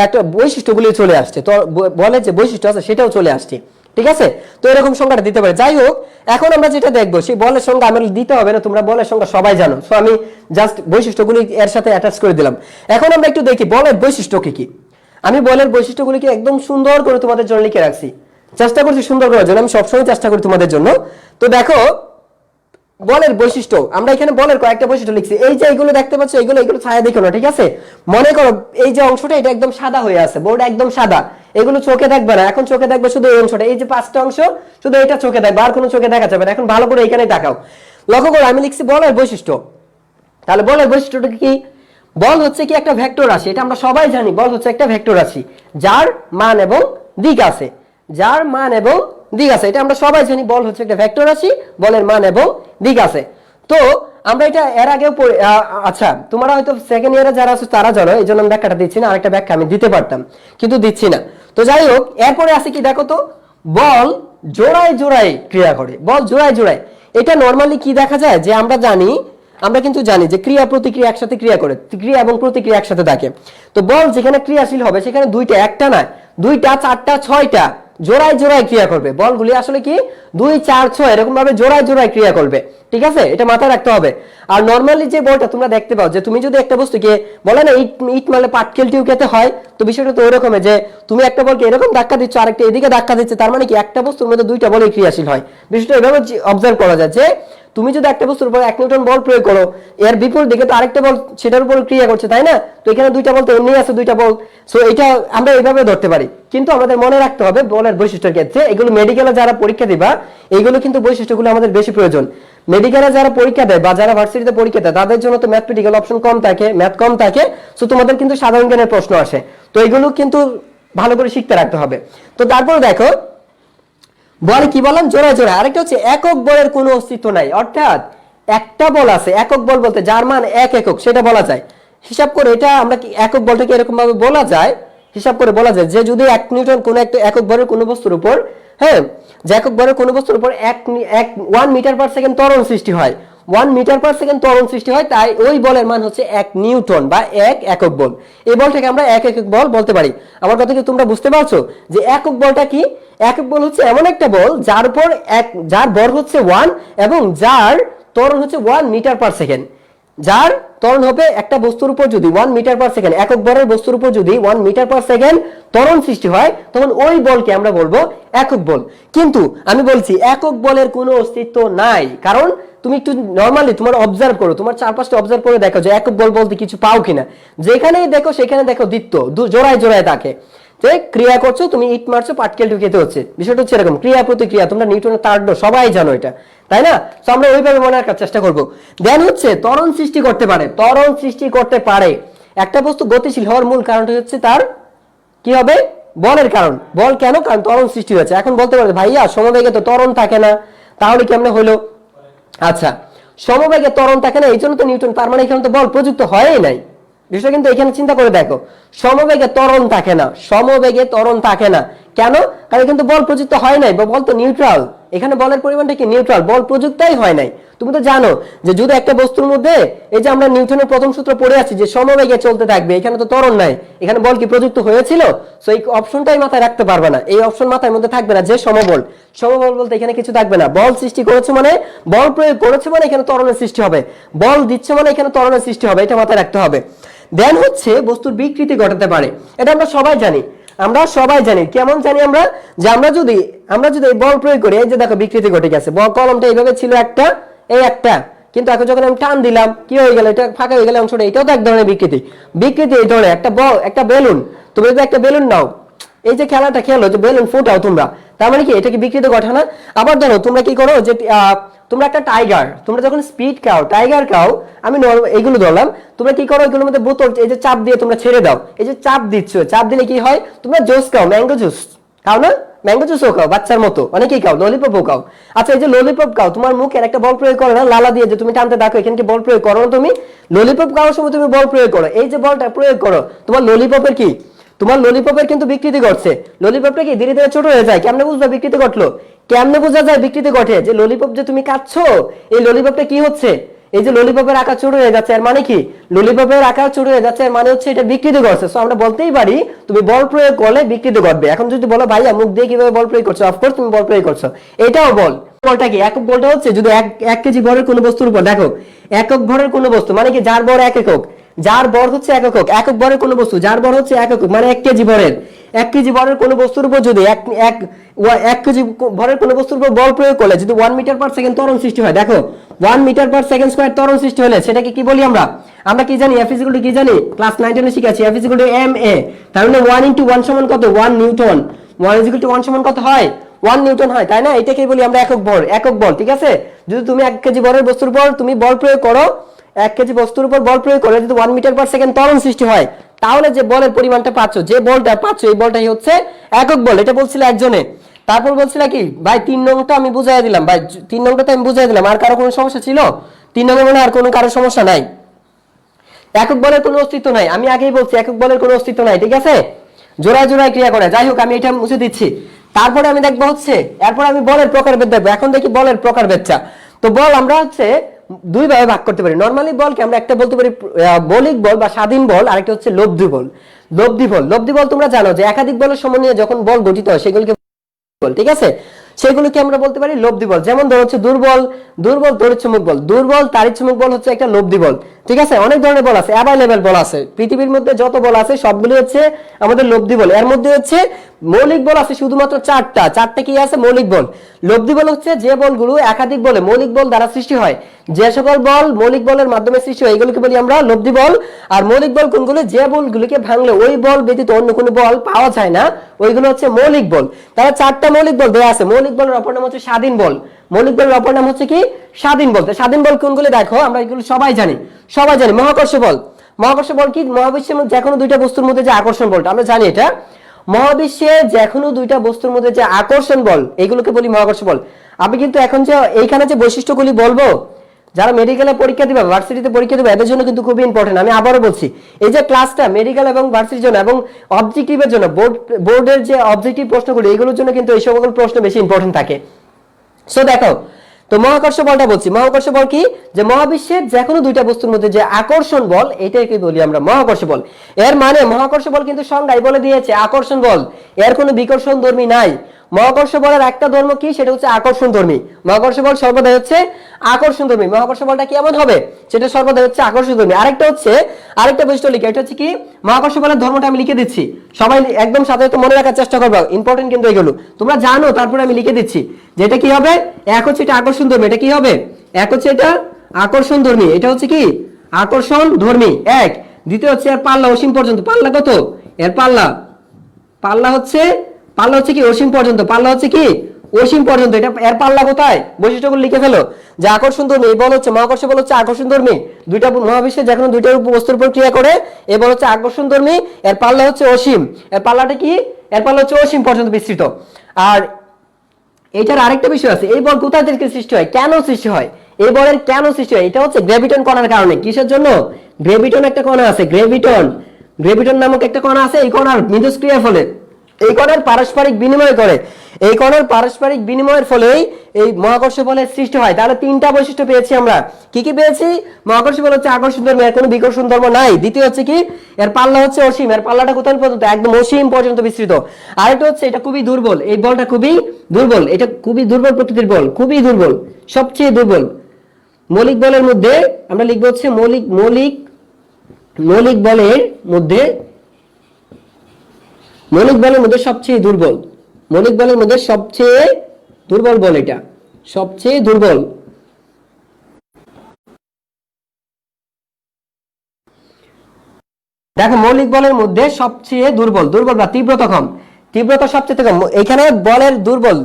একটা বৈশিষ্ট্যগুলি চলে আসছে, তো বলের যে বৈশিষ্ট্য আছে সেটাও চলে আসছে, ঠিক আছে? তো এরকম সংজ্ঞাটা দিতে পারে। যাই হোক এখন আমরা যেটা দেখবো সেই বলের সংজ্ঞা আমি দিতে হবে না, তোমরা বলের সংজ্ঞা সবাই জানো, সো আমি জাস্ট বৈশিষ্ট্যগুলি এর সাথে অ্যাটাচ করে দিলাম। এখন আমরা একটু দেখি বলের বৈশিষ্ট্য কি কি। আমি বলের বৈশিষ্ট্যগুলিকে একদম সুন্দর করে তোমাদের জন্য লিখে রাখছি, চেষ্টা করছি সুন্দর করার জন্য, আমি সবসময় চেষ্টা করি তোমাদের জন্য। তো দেখো বলের বৈশিষ্ট্য, আমরা এখানে বলের কয়েকটা বৈশিষ্ট্য লিখছি। এই যে এইগুলো দেখতে পাচ্ছ, এগুলো ছায়া দেখো না, ঠিক আছে? মনে করো এই যে অংশটা এটা একদম সাদা হয়ে আছে, বোর্ড একদম সাদা, এগুলো চোখে দেখবে না, এখন চোখে দেখবে শুধু এই অংশটা, এই যে পাঁচটা অংশ শুধু এটা চোখে দেখবে, আর কোনো চোখে দেখা যাবে না। এখন ভালো করে এখানে তাকাও, লক্ষ্য করো আমি লিখছি বলের বৈশিষ্ট্য। তাহলে বলের বৈশিষ্ট্যটা কি? বল হচ্ছে কি একটা ভেক্টর রাশি, এটা আমরা সবাই জানি, বল হচ্ছে একটা ভেক্টর রাশি যার মান এবং দিক আছে, যার মান এবং দিক আছে, এটা আমরা সবাই জানি, বল হচ্ছে একটা ভেক্টর রাশি, বলের মান এবং দিক আছে। তো আমরা এটা এর আগেও আচ্ছা তোমরা হয়তো সেকেন্ড ইয়ারে যারা আছে তারা জানো, এই জন্য আমি ব্যাখ্যাটা দিচ্ছি না, আরেকটা ব্যাখ্যা আমি দিতে পারতাম কিন্তু দিচ্ছি না। তো যাই হোক এরপরে আছে কি দেখো তো, বল জোড়ায় জোড়ায় ক্রিয়া করে, বল জোড়ায় জোড়ায়। এটা নর্মালি কি দেখা যায় যে আমরা কিন্তু জানি যে ক্রিয়া প্রতিক্রিয়া একসাথে ক্রিয়া করে, ক্রিয়া এবং প্রতিক্রিয়া একসাথে থাকে। তো বল যেখানে ক্রিয়াশীল হবে সেখানে দুইটা, একটা নয়, দুইটা, চারটা, ছয়টা জোড়ায় জোড়ায় ক্রিয়া করবে। বলগুলি আসলে কি 2, 4, 6 এরকম ভাবে জোড়ায় জোড়ায় ক্রিয়া করবে, ঠিক আছে? এটা মাথায় রাখতে হবে। আর নর্মালি যে বলটা তোমরা দেখতে পাও যে তুমি যদি একটা বস্তুকে বলে না ইট মারলে পাটকেল টিউকেতে হয়, তো বিষয়টা তো ওরকম যে তুমি একটা বলকে এরকম ধাক্কা দিচ্ছ আরেকটা এদিকে ধাক্কা দিচ্ছে, তার মানে কি একটা বস্তুর মধ্যে দুইটা বলই ক্রিয়াশীল হয়। বিষয়টা এভাবে অবজার্ভ করা যায় যে তুমি যদি একটা বস্তুর উপর 1 নিউটন বল প্রয়োগ করো, এর বিপরীত দিকে তো আরেকটা বল সেটার উপর ক্রিয়া করছে, তাই না? তো এখানে দুইটা বল তো এমনি আছে, দুইটা বল। সো এটা আমরা এইভাবে ধরতে পারি, কিন্তু আমাদের মনে রাখতে হবে বলের বৈশিষ্ট্যের ক্ষেত্রে এগুলো মেডিকেলে যারা পরীক্ষা দিবা এইগুলো কিন্তু বৈশিষ্ট্যগুলো আমাদের বেশি প্রয়োজন। মেডিকেলে যারা পরীক্ষা দেয় বা যারা ভার্সিটিতে পরীক্ষা দেয় তাদের জন্য তো ম্যাথমেটিক্যাল অপশন কম থাকে, ম্যাথ কম থাকে। সো তোমাদের কিন্তু সাধারণ জ্ঞানের প্রশ্ন আসে, তো এগুলো কিন্তু ভালো করে শিখতে রাখতে হবে। তো তারপর দেখো বলে কি বললাম, জোড়ায় জোড়ায়। আরেকটা হচ্ছে একক বলের কোনো অস্তিত্ব নাই, অর্থাৎ একটা বল আছে একক বল বলতে যার মান 1 একক, সেটা বলা যায়। হিসাব করে এটা আমরা কি একক বলটাকে এরকম ভাবে বলা যায়, হিসাব করে বলা যায় যে যদি 1 নিউটন কোনো একটা একক ভরের কোনো বস্তুর উপর, হ্যাঁ, যে একক ভরের কোনো বস্তুর উপর 1 মিটার পার সেকেন্ড ত্বরণ সৃষ্টি হয়, 1 মিটার পার সেকেন্ড ত্বরণ সৃষ্টি হয়, তাই ওই বলের মান হচ্ছে 1 নিউটন বা 1 একক বল। এই বলটাকে আমরা 1 একক বল বলতে পারি। আমার কথা কি তোমরা বুঝতে পারছো যে একক বলটা কি? একক বল হচ্ছে এমন একটা বল যার উপর যার ভর হচ্ছে 1 এবং যার ত্বরণ হচ্ছে 1 মিটার পার সেকেন্ড। যার ত্বরণ হবে একটা বস্তুর উপর যদি 1 মিটার পার সেকেন্ড, একক ভরের বস্তুর উপর যদি 1 মিটার পার সেকেন্ড ত্বরণ সৃষ্টি হয়, তখন ওই বলকে আমরা বলবো একক বল। কিন্তু আমি বলছি একক বলের কোনো অস্তিত্ব নাই, কারণ তুমি একটু নরমালি তোমার অবজার্ভ করো, তোমার চারপাশটা অবজার্ভ করে দেখো যে একক বল বলতে কিছু পাও কিনা। যেখানেই দেখো সেখানে দেখো দ্বিত্ব জোড়ায় জোড়ায় থাকে, যে ক্রিয়া করছো, তুমি ইট মারছো, পাটকেল ঢুকিতে হচ্ছে। বিষয়টা হচ্ছে এরকম, ক্রিয়া প্রতিক্রিয়া, তোমরা নিউটনের তার সবাই জানো এটা, তাই না? তো আমরা ওইভাবে মনে রাখার চেষ্টা করবো। দেন হচ্ছে ত্বরণ সৃষ্টি করতে পারে, ত্বরণ সৃষ্টি করতে পারে। একটা বস্তু গতিশীল হওয়ার মূল কারণটা হচ্ছে তার কি হবে? বলের কারণ। বল কেন? কারণ ত্বরণ সৃষ্টি হয়েছে। এখন বলতে পারবে ভাইয়া সমবেগে তো ত্বরণ থাকে না, তাহলে কেমনে হলো? আচ্ছা, সমবেগে ত্বরণ থাকে না এই জন্য তো নিউটন, তার মানে এখানে তো বল প্রযুক্ত হয়ই নাই। বিষয়টা কিন্তু এখানে চিন্তা করে দেখো, সমবেগে ত্বরণ থাকে না, সমবেগে ত্বরণ থাকে না কেন? কারণ কিন্তু বল প্রযুক্ত হয় নাই, বা বল তো নিউট্রাল। এখানে বলের পরিমাণটা কি? নিউট্রাল, বল প্রযুক্তই হয় নাই। তুমি তো জানো যে যদি একটা বস্তুর মধ্যে, এই যে আমরা নিউটনের প্রথম সূত্র পড়ে আছি যে সমবেগে চলতে থাকবে, এখানে তো ত্বরণ নাই, এখানে বল কি প্রযুক্ত হয়েছিল? সো এই অপশনটাই মাথায় রাখতে পারবে না, এই অপশন মাথায় মধ্যে থাকবে না যে সমবল। সমবল বলতে এখানে কিছু থাকবে না, বল সৃষ্টি করেছে মানে, বল প্রয়োগ করেছে মানে এখানে ত্বরণের সৃষ্টি হবে, বল দিচ্ছে মানে এখানে ত্বরণের সৃষ্টি হবে, এটা মাথায় রাখতে হবে। দেন হচ্ছে বস্তুর বিকৃতি ঘটাতে পারে, এটা আমরা সবাই জানি। আমরা সবাই জানি, কেমন জানি আমরা? যে আমরা যদি এই বল প্রয়োগ করি, এই যে দেখো বিকৃতি ঘটে গেছে, কলমটা এইভাবে ছিল একটা, এই একটা, কিন্তু এখন যখন আমি টান দিলাম কি হয়ে গেল? এটা ফাঁকা হয়ে গেল অংশটা, এটাও তো এক ধরনের বিকৃতি। বিকৃতি এই ধরনের একটা বল, একটা বেলুন, তুমি যদি একটা বেলুন নাও, এই যে খেলাটা খেলো যে বেলুন ফুটাও তোমরা, তার মানে কি এটা কি বিকৃতি ঘটে না? আবার ধরো তোমরা কি করো যে তোমরা একটা টাইগার, তোমরা যখন স্পিড খাও, টাইগার খাও, আমি এইগুলো ধরলাম, তোমরা কি করো এগুলোর মধ্যে বোতল এই যে চাপ দিয়ে তোমরা ছেড়ে দাও, এই যে চাপ দিচ্ছ, চাপ দিলে কি হয়? তোমরা জুস খাও, ম্যাঙ্গো জুস খাও না? ম্যাঙ্গো জুসও খাও বাচ্চার মতো, অনেকেই খাও, ললিপপও খাও। আচ্ছা, এই যে ললিপপ খাও, তোমার মুখের একটা বল প্রয়োগ করো না, লালা দিয়ে যে তুমি টানতে দেখো, এখানে কি বল প্রয়োগ করো না? তুমি ললিপপ খাওয়ার সময় তুমি বল প্রয়োগ করো, এই যে বলটা প্রয়োগ করো, তোমার ললিপপের কি, তোমার ললিপপের কিন্তু বিকৃতি ঘটছে। ললিপপটা কি ধীরে ধীরে ছোট হয়ে যায়, কেমনে বুঝবা বিকৃতি ঘটলো? কেমনে বোঝা যায় বিকৃতি ঘটে? যে ললিপপ যে তুমি খাচ্ছো, এই ললিপপটা কি হচ্ছে? এই যে ললিপপের আকার ছোট হয়ে যাচ্ছে, এর মানে কি? ললিপপের আকার ছোট হয়ে যাচ্ছে, এর মানে হচ্ছে এটা বিকৃতি ঘটছে। সো আমরা বলতেই পারি তুমি বল প্রয়োগ করলে বিকৃতি ঘটবে। এখন যদি বলো ভাইয়া মুখ দিয়ে কিভাবে বল প্রয়োগ করছো, অফকোর্স তুমি বল প্রয়োগ করছো, এটাও বল। বলটা কি? একক বলটা হচ্ছে যদি এক কেজি ভরের কোনো বস্তুর উপর, দেখো একক ভরের কোনো বস্তু মানে কি? যার ভর 1 একক, যার ভর হচ্ছে 1 একক, একক ভরের কোনো বস্তু যার ভর হচ্ছে 1 একক মানে 1 কেজি ভরের, 1 কেজি ভরের কোনো বস্তুর উপর যদি 1 কেজি ভরের কোনো বস্তুর উপর বল প্রয়োগ করলে যদি 1 মিটার পার সেকেন্ড ত্বরণ সৃষ্টি হয়, দেখো 1 মিটার পার সেকেন্ড স্কয়ার ত্বরণ সৃষ্টি হলে সেটাকে কি বলি আমরা? আমরা কি জানি? F = কি জানি? ক্লাস 9 এ শিখেছি, F = ma। তার মানে 1 * 1 সমান কত? 1 নিউটন। 1 = 1 সমান কত হয়? 1 নিউটন হয়, তাই না? এটাকেই বলি আমরা একক ভর, একক বল, ঠিক আছে? যদি তুমি 1 কেজি ভরের বস্তুর উপর তুমি বল প্রয়োগ করো, 1 কেজি বস্তুর উপর বল প্রয়োগ করে যদি 1 মিটার পার সেকেন্ড ত্বরণ সৃষ্টি হয়, তাহলে যে বলের পরিমাণটা পাচ্ছ, যে বলটা পাচ্ছ, এই বলটাই হচ্ছে একক বল। এটা বলছিল একজনে। তারপর বলছিল কি ভাই 3 নংটা আমি বুঝাই দিলাম, ভাই 3 নংটাতে আমি বুঝাই দিলাম। আর কারো কোনো সমস্যা ছিল? 3 নংয়ে মানে আর কোনো কারো সমস্যা নাই? একক বলের কোনো অস্তিত্ব নাই, আমি আগেই বলছি একক বলের কোনো অস্তিত্ব নাই, ঠিক আছে? জোড়ায় জোড়ায় ক্রিয়া করে। যাই হোক, আমি এটা মুছে দিচ্ছি। তারপরে আমি দেখবো হচ্ছে, এরপর আমি বলের প্রকারভেদ দেখবো। এখন দেখি বলের প্রকারভেদটা। তো বল আমরা হচ্ছে দুই ভাগে ভাগ করতে পারি। নরমালি বলকে আমরা একটা বলতে পারি বলিক বল বা স্বাধীন বল, আরেকটা হচ্ছে লব্ধি বল। লব্ধি বল তোমরা জানো যে একাধিক বলের সমন্বয়ে যখন বল গঠিত হয় সেগুলোকে বল, ঠিক আছে? সেগুলোকে আমরা বলতে পারি লব্ধি বল। যেমন ধরো হচ্ছে দুর্বল তড়িৎচুম্বক বল, দুর্বল তাড়িৎচুম্বক বল হচ্ছে একটা লব্ধি বল। ঠিক আছে, অনেক ধরনের বল আছে, অ্যাভেলেবেল বল আছে পৃথিবীর মধ্যে, যত বল আছে সবগুলো হচ্ছে আমাদের লব্ধি বল। এর মধ্যে হচ্ছে মৌলিক বল আছে শুধুমাত্র চারটা কি আছে মৌলিক বল। লব্ধি বল হচ্ছে যে বলগুলো একাধিক বলে মৌলিক বল দ্বারা সৃষ্টি হয়, যে সকল বল মৌলিক বলের মাধ্যমে সৃষ্টি হয় এগুলোকে বলি আমরা লব্ধি বল। আর মৌলিক বল কোনগুলো, যে বলগুলোকে ভাঙলে ওই বল ব্যতীত অন্য কোনো বল পাওয়া যায় না, ওইগুলো হচ্ছে মৌলিক বল। তাহলে চারটা মৌলিক বল দেওয়া আছে। মৌলিক বলের অপর নাম হচ্ছে স্বাধীন বল। মৌলিক বলের অপর নাম হচ্ছে কি স্বাধীন বল। স্বাধীন বল কোনগুলো দেখো, আমরা এগুলো সবাই জানি। মহাকর্ষ বল। মহাকর্ষ বল কি, মহাবিশ্বের মধ্যে যে কোনো দুইটা বস্তুর মধ্যে যে আকর্ষণ বলটা, আমরা জানি এটা মহাবিশ্বে যে কোনো দুইটা বস্তুর মধ্যে যে আকর্ষণ বল এগুলোকে বলি মহাকর্ষ বল। আমি কিন্তু এখন যে এইখানে যে বৈশিষ্ট্যগুলি বলবো, যারা মেডিকেলে পরীক্ষা দিবে, ভার্সিটিতে পরীক্ষা দিবে, এদের জন্য কিন্তু খুবই ইম্পর্টেন্ট। আমি আবারও বলছি, এই যে ক্লাসটা মেডিকেল এবং ভার্সিটির জন্য এবং অবজেক্টিভের জন্য, বোর্ডের যে অবজেক্টিভ প্রশ্নগুলো এগুলোর জন্য কিন্তু এই সকল প্রশ্ন বেশি ইম্পর্টেন্ট থাকে। সো দেখো, তো মহাকর্ষ বলটা বলছি। মহাকর্ষ বল কি, যে মহাবিশ্বের যে কোনো দুইটা বস্তুর মধ্যে যে আকর্ষণ বল এটাকে বলি আমরা মহাকর্ষ বল। এর মানে মহাকর্ষ বল কিন্তু সংজ্ঞায় বলে দিয়েছে আকর্ষণ বল, এর কোনো বিকর্ষণ ধর্মী নাই। মহাকর্ষ বলের একটা ধর্ম কি, সেটা হচ্ছে আকর্ষণ ধর্মী। মহাকর্ষ বল সর্বদা হচ্ছে আকর্ষণ ধর্মী। মহাকর্ষ বলটা কেমন হবে, সেটা সর্বদা হচ্ছে আকর্ষণ ধর্মী। আরেকটা বৈশিষ্ট্য লিখে, এটা হচ্ছে কি মহাকর্ষ বলের ধর্মটা আমি লিখে দিচ্ছি, সবাই একদম সাথে মনে রাখার চেষ্টা করবে, ইম্পর্টেন্ট কিন্তু এগুলো তোমরা জানো, তারপরে আমি লিখে দিচ্ছি যে এটা কি হবে। এক হচ্ছে এটা আকর্ষণ ধর্মী, এটা কি হবে, এক হচ্ছে এটা আকর্ষণ ধর্মী, এটা হচ্ছে কি আকর্ষণ ধর্মী এক। দ্বিতীয় হচ্ছে এর পাল্লা অসীম পর্যন্ত। পাল্লা কত, এর পাল্লা হচ্ছে কি অসীম পর্যন্ত। পাল্লা হচ্ছে কি অসীম পর্যন্ত। এটা এর পাল্লা কোথায়, বৈশিষ্ট্যগুলো লিখে ফেলো। যে আকর্ষণ ধর্মী এই বল হচ্ছে, মহাকর্ষ বল হচ্ছে আকর্ষণ ধর্মী। দুইটা মহাবিশ্বে যে কোনো দুইটা বস্তুর উপর ক্রিয়া করে, এই বল হচ্ছে আকর্ষণ ধর্মী। এর পাল্লা হচ্ছে অসীম। এর পাল্লাটা কি, এর পাল্লা হচ্ছে অসীম পর্যন্ত বিস্তৃত। আর এটার আরেকটা বিষয় আছে, এই বল কোথা থেকে সৃষ্টি হয়, কেন সৃষ্টি হয়, এই বলের কেন সৃষ্টি হয়, এটা হচ্ছে গ্র্যাভিটন কণার কারণে। কিসের জন্য, গ্র্যাভিটন একটা কণা আছে, গ্র্যাভিটন নামক একটা কণা আছে। এই কণার মিথস্ক্রিয়ার ফলে, এই কণার পারস্পরিক বিনিময় করে, এই কণার পারস্পরিক বিনিময়ের ফলেই এই মহাকর্ষ বলের সৃষ্টি হয়। তাহলে তিনটা বৈশিষ্ট্য পেয়েছি আমরা। কি কি পেয়েছি, মহাকর্ষ বল হচ্ছে আকর্ষণ ধর্ম, এর কোনো বিকর্ষণ ধর্ম নাই। দ্বিতীয় হচ্ছে কি, এর পাল্লা হচ্ছে অসীম, এর পাল্লাটা কোথায় পর্যন্ত, একদম অসীম পর্যন্ত বিস্তৃত। আরেকটা হচ্ছে এটা খুবই দুর্বল, এই বলটা খুবই দুর্বল, এটা খুবই দুর্বল প্রকৃতির বল, খুবই দুর্বল, সবচেয়ে দুর্বল। মৌলিক বলের মধ্যে আমরা লিখবো হচ্ছে মৌলিক বলের মধ্যে সবচেয়ে দুর্বল, মৌলিক বলের মধ্যে সবচেয়ে দুর্বল বল, এটা সবচেয়ে দুর্বল। দেখো, মৌলিক বলের মধ্যে সবচেয়ে দুর্বল বা তীব্রতা কম, তীব্রতা সবচেয়ে কম। এখানে বলের দুর্বল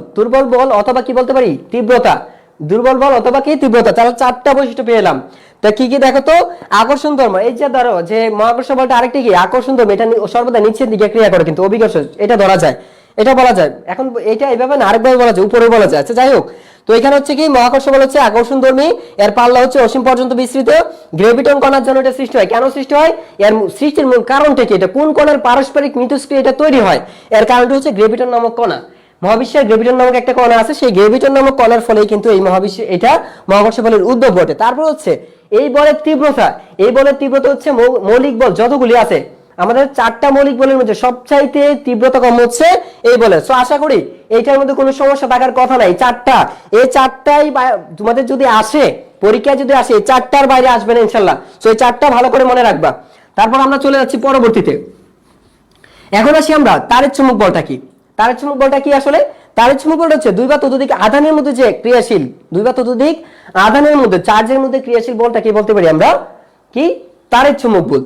বল অথবা কি বলতে পারি তীব্রতা, দুর্বল বল অথবা কি তীব্রতা। তাহলে চারটা বৈশিষ্ট্য পেয়ে এলাম। তা কি কি দেখো তো, আকর্ষণ ধর্ম, এই যে ধরো যে মহাকর্ষ বলটা আরেকটি কি আকর্ষণ ধর্ম, এটা সর্বদা নিচের দিকে ক্রিয়া করে কিন্তু অভিকর্ষ, এটা ধরা যায়, এটা বলা যায়। এখন এটা এইভাবে না, আরেকভাবে বলা যায়, উপরে বলা যায়। আচ্ছা যাই হোক, তো এখানে হচ্ছে কি মহাকর্ষ বল হচ্ছে আকর্ষণ ধর্মী, এর পাল্লা হচ্ছে অসীম পর্যন্ত বিস্তৃত। গ্র্যাভিটন কণার জন্য এটা সৃষ্টি হয়। কেন সৃষ্টি হয়, এর সৃষ্টির মূল কারণটা কি, এটা কোন কণার পারস্পরিক মিথস্ক্রিয়া এটা তৈরি হয়, এর কারণটা হচ্ছে গ্র্যাভিটন নামক কণা। মহাবিশ্বের গ্র্যাভিটন নামক একটা কণা আছে, সেই গ্র্যাভিটন নামক কণার ফলেই কিন্তু এই মহাবিশ্বে এটা মহাকর্ষ বলের উদ্ভব ঘটে। তারপর হচ্ছে এই বলের তীব্রতা হচ্ছে মৌলিক বল যতগুলি আছে, আমাদের চারটা মৌলিক বলের মধ্যে সবচাইতে তীব্রতা কম হচ্ছে এই বলের। সো আশা করি এইটার মধ্যে কোনো সমস্যা থাকার কথা নাই। এই চারটাই তোমাদের যদি আসে, পরীক্ষায় যদি আসে, এই চারটার বাইরে আসবে না ইনশাল্লাহ। সো এই চারটা ভালো করে মনে রাখবা। তারপর আমরা চলে যাচ্ছি পরবর্তীতে। এখন আসি আমরা তারের চুম্বক বলটা কি। তারের চুম্বক বলটা কি আসলে, তারের চুম্বক বলটা হচ্ছে দুই বা ততোধিক আধানের মধ্যে যে ক্রিয়াশীল, দুই বা ততোধিক আধানের মধ্যে চার্জের মধ্যে ক্রিয়াশীল বলটা কি বলতে পারি আমরা, কি তারের চুম্বক বল।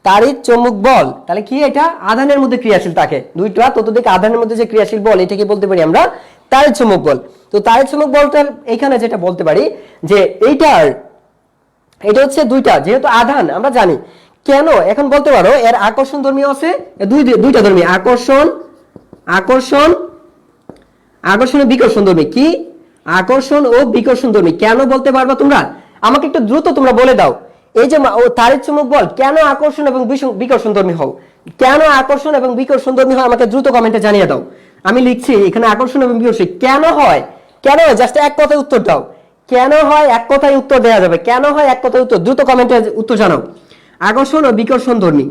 তারের চুম্বক বল তাহলে কি, এটা আধানের মধ্যে ক্রিয়াশীল থাকে, দুইটা ততোধিক আধানের মধ্যে যে ক্রিয়াশীল বল এটা কি বলতে পারি আমরা তারের চুম্বক বল। তো তারের চুম্বক বলটার এখানে যেটা বলতে পারি যে এটা হচ্ছে দুইটা, যেহেতু আধান আমরা জানি। কেন, এখন বলতে পারো এর আকর্ষণ ধর্মী আছে, দুইটা ধর্মী, আকর্ষণ ও বিকর্ষণ ধর্মী। কি আকর্ষণ ও বিকর্ষণ ধর্মী, কেন বলতে পারবা তোমরা, আমাকে একটু দ্রুত তোমরা বলে দাও। এই যে তারের চুম্বক বল কেন আকর্ষণ এবং বিকর্ষণ ধর্মী হও, কেন আকর্ষণ এবং বিকর্ষণ ধর্মী হয়, আমাকে দ্রুত কমেন্টে জানিয়ে দাও। আমি লিখছি এখানে আকর্ষণ এবং বিকর্ষণ কেন হয়, জাস্ট এক কথায় উত্তর দাও। কেন হয় এক কথায় উত্তর দেওয়া যাবে, কেন হয় এক কথায় উত্তর, দ্রুত কমেন্টে উত্তর জানাও। আকর্ষণ ও বিকর্ষণ ধর্মী।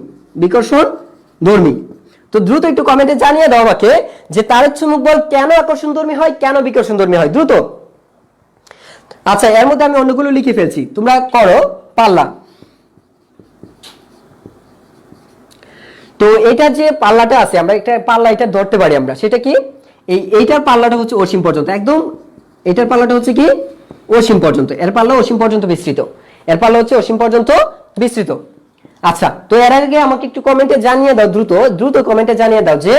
তো দ্রুত একটু কমেন্টে জানিয়ে দাও আমাকে যে তারের চুম্বক বল কেন আকর্ষণ ধর্মী হয়, কেন বিকর্ষণ ধর্মী হয়, দ্রুত। আচ্ছা, এর মধ্যে আমি অন্যগুলো লিখে ফেলছি, তোমরা করো। পাল্লা, তো এটা যে পাল্লাটা আছে আমরা একটা পাল্লা এটা ধরতে পারি আমরা, সেটা কি এইটার পাল্লাটা হচ্ছে অসীম পর্যন্ত, একদম এটার পাল্লাটা হচ্ছে কি অসীম পর্যন্ত, এর পাল্লা অসীম পর্যন্ত বিস্তৃত, এর পাল্লা হচ্ছে অসীম পর্যন্ত বিস্তৃত। আচ্ছা, তো এর আগে আমাকে একটু কমেন্টে জানিয়ে দাও, দ্রুত দ্রুত কমেন্টে জানিয়ে দাও যে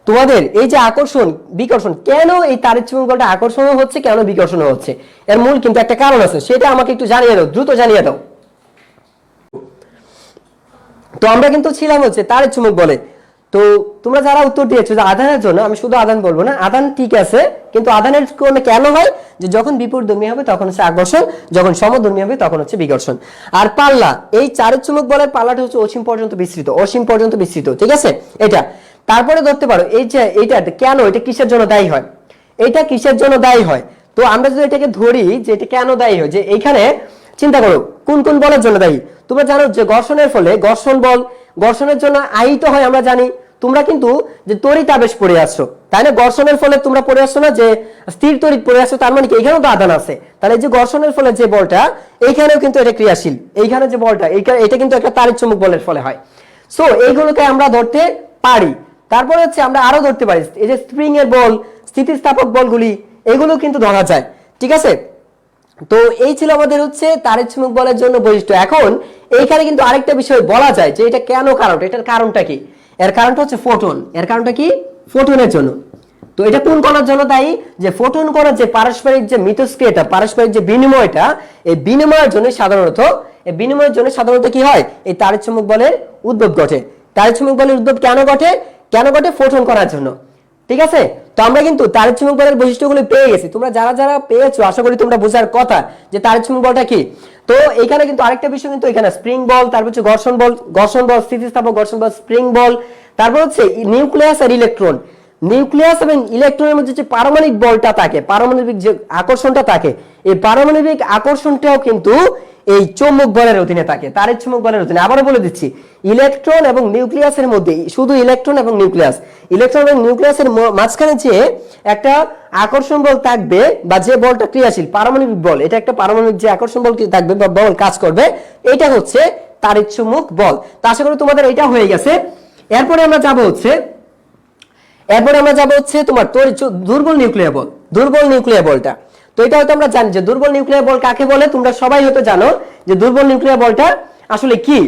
তোমাদের এই যে আকর্ষণ বিকর্ষণ, কেন এই তারের চুম্বক বলটা আকর্ষণ হচ্ছে, কেন বিকর্ষণ হচ্ছে, এর মূল কিন্তু একটা কারণ আছে, সেটা আমাকে একটু জানিয়ে দাও, দ্রুত জানিয়ে দাও। তো আমরা কিন্তু ছিলাম হচ্ছে তারের চুম্বক বলে। তো তোমরা যারা উত্তর দিয়েছো যে আধানের জন্য, আমি শুধু আধান বলবো না, আধান ঠিক আছে, কিন্তু আধানের কেন হয় যে যখন বিপরীতধর্মী হবে তখন হচ্ছে আকর্ষণ, যখন সমধর্মী হবে তখন হচ্ছে বিকর্ষণ। আর পাল্লা, এই চারের চুম্বক বলের পাল্লাটা হচ্ছে অসীম পর্যন্ত বিস্তৃত, অসীম পর্যন্ত বিস্তৃত, ঠিক আছে এটা। তারপরে ধরতে পারো এই যে এইটা কেন, এটা কিসের জন্য দায়ী হয়, এটা কিসের জন্য দায়ী হয়। তো আমরা যদি এটাকে ধরি যে এটা কেন দায়ী হয়, যে এইখানে চিন্তা করো কোন কোন বলের জন্য দায়ী। তোমরা জানো যে ঘর্ষণের ফলে, ঘর্ষণ বল, ঘর্ষণের জন্য আহিত হয় আমরা জানি। তোমরা কিন্তু যে তড়িৎ আবেশ পড়ে আসছো, তাই না, ঘর্ষণের ফলে তোমরা পড়ে আসছো না যে স্থির তড়িৎ পড়ে আসছো, তার মানে কি এখানেও তো আধান আছে, তাহলে যে ঘর্ষণের ফলে যে বলটা এইখানেও কিন্তু এটা ক্রিয়াশীল, এইখানে যে বলটা এটা কিন্তু একটা তাড়িৎ চুম্বক বলের ফলে হয়। সো এইগুলোকে আমরা ধরতে পারি। তারপরে হচ্ছে আমরা আরো ধরতে পারি এই যে স্প্রিং এর বল, স্থিতিস্থাপক বলগুলি, এগুলো কিন্তু ধরা যায়, ঠিক আছে। তো এই ছিল আমাদের হচ্ছে তারের চুম্বক বলের জন্য বৈশিষ্ট্য। এখন এইখানে কিন্তু আরেকটা বিষয় বলা যায় যে এটা কেন কারণ, এটার কারণটা কি, এর কারণটা হচ্ছে ফোটন, এর কারণটা কি ফোটনের জন্য। তো এটা কোন কণার জন্য দায়ী, যে ফোটন কণার যে পারস্পরিক যে মিথস্ক্রিয়াটা, পারস্পরিক যে বিনিময়টা, এই বিনিময়ের জন্য সাধারণত কি হয়, এই তারের চুম্বক বলের উদ্ভব ঘটে। তারের চুম্বক বলের উদ্ভব কেন ঘটে, ফোটন কণার জন্য, ঠিক আছে। তো আমরা কিন্তু তারের চুম্বক বলের বৈশিষ্ট্যগুলো পেয়ে গেছি, তোমরা যারা যারা পেয়েছো আশা করি তোমরা বোঝার কথা যে তারের চুম্বক বলটা কি। তো এখানে কিন্তু আরেকটা বিষয় কিন্তু এখানে স্প্রিং বল, তারপর হচ্ছে ঘর্ষণ বল স্থিতিস্থাপক ঘর্ষণ বল, স্প্রিং বল, তারপর হচ্ছে নিউক্লিয়াস আর ইলেকট্রন, নিউক্লিয়াস এবং ইলেকট্রনের মধ্যে যে পারমাণবিক বলটা থাকে, পারমাণবিক যে আকর্ষণটা থাকে, এই পারমাণবিক আকর্ষণটাও কিন্তু এই চৌম্বক বলের অধীনে থাকে, তারের চুম্বক বলের অধীনে। আবারও বলে দিচ্ছি, ইলেকট্রন এবং নিউক্লিয়াসের মধ্যে, শুধু ইলেকট্রন এবং নিউক্লিয়াসের মাঝখানে যে একটা আকর্ষণ বল থাকবে বা যে বলটা ক্রিয়াশীল পারমাণবিক বল, এটা একটা পারমাণবিক যে আকর্ষণ বল থাকবে বা বল কাজ করবে, এটা হচ্ছে তারের চুম্বক বল। তা আশা করি তোমাদের এটা হয়ে গেছে। এরপরে আমরা যাব হচ্ছে তোমার দুর্বল নিউক্লিয়ার বলটা। তো এটা হয়তো আমরা জানি যে দুর্বল নিউক্লিয়ার বল কাকে বলে, তোমরা সবাই হয়তো জানো যে দুর্বল নিউক্লিয়ার বলটা আসলে কি।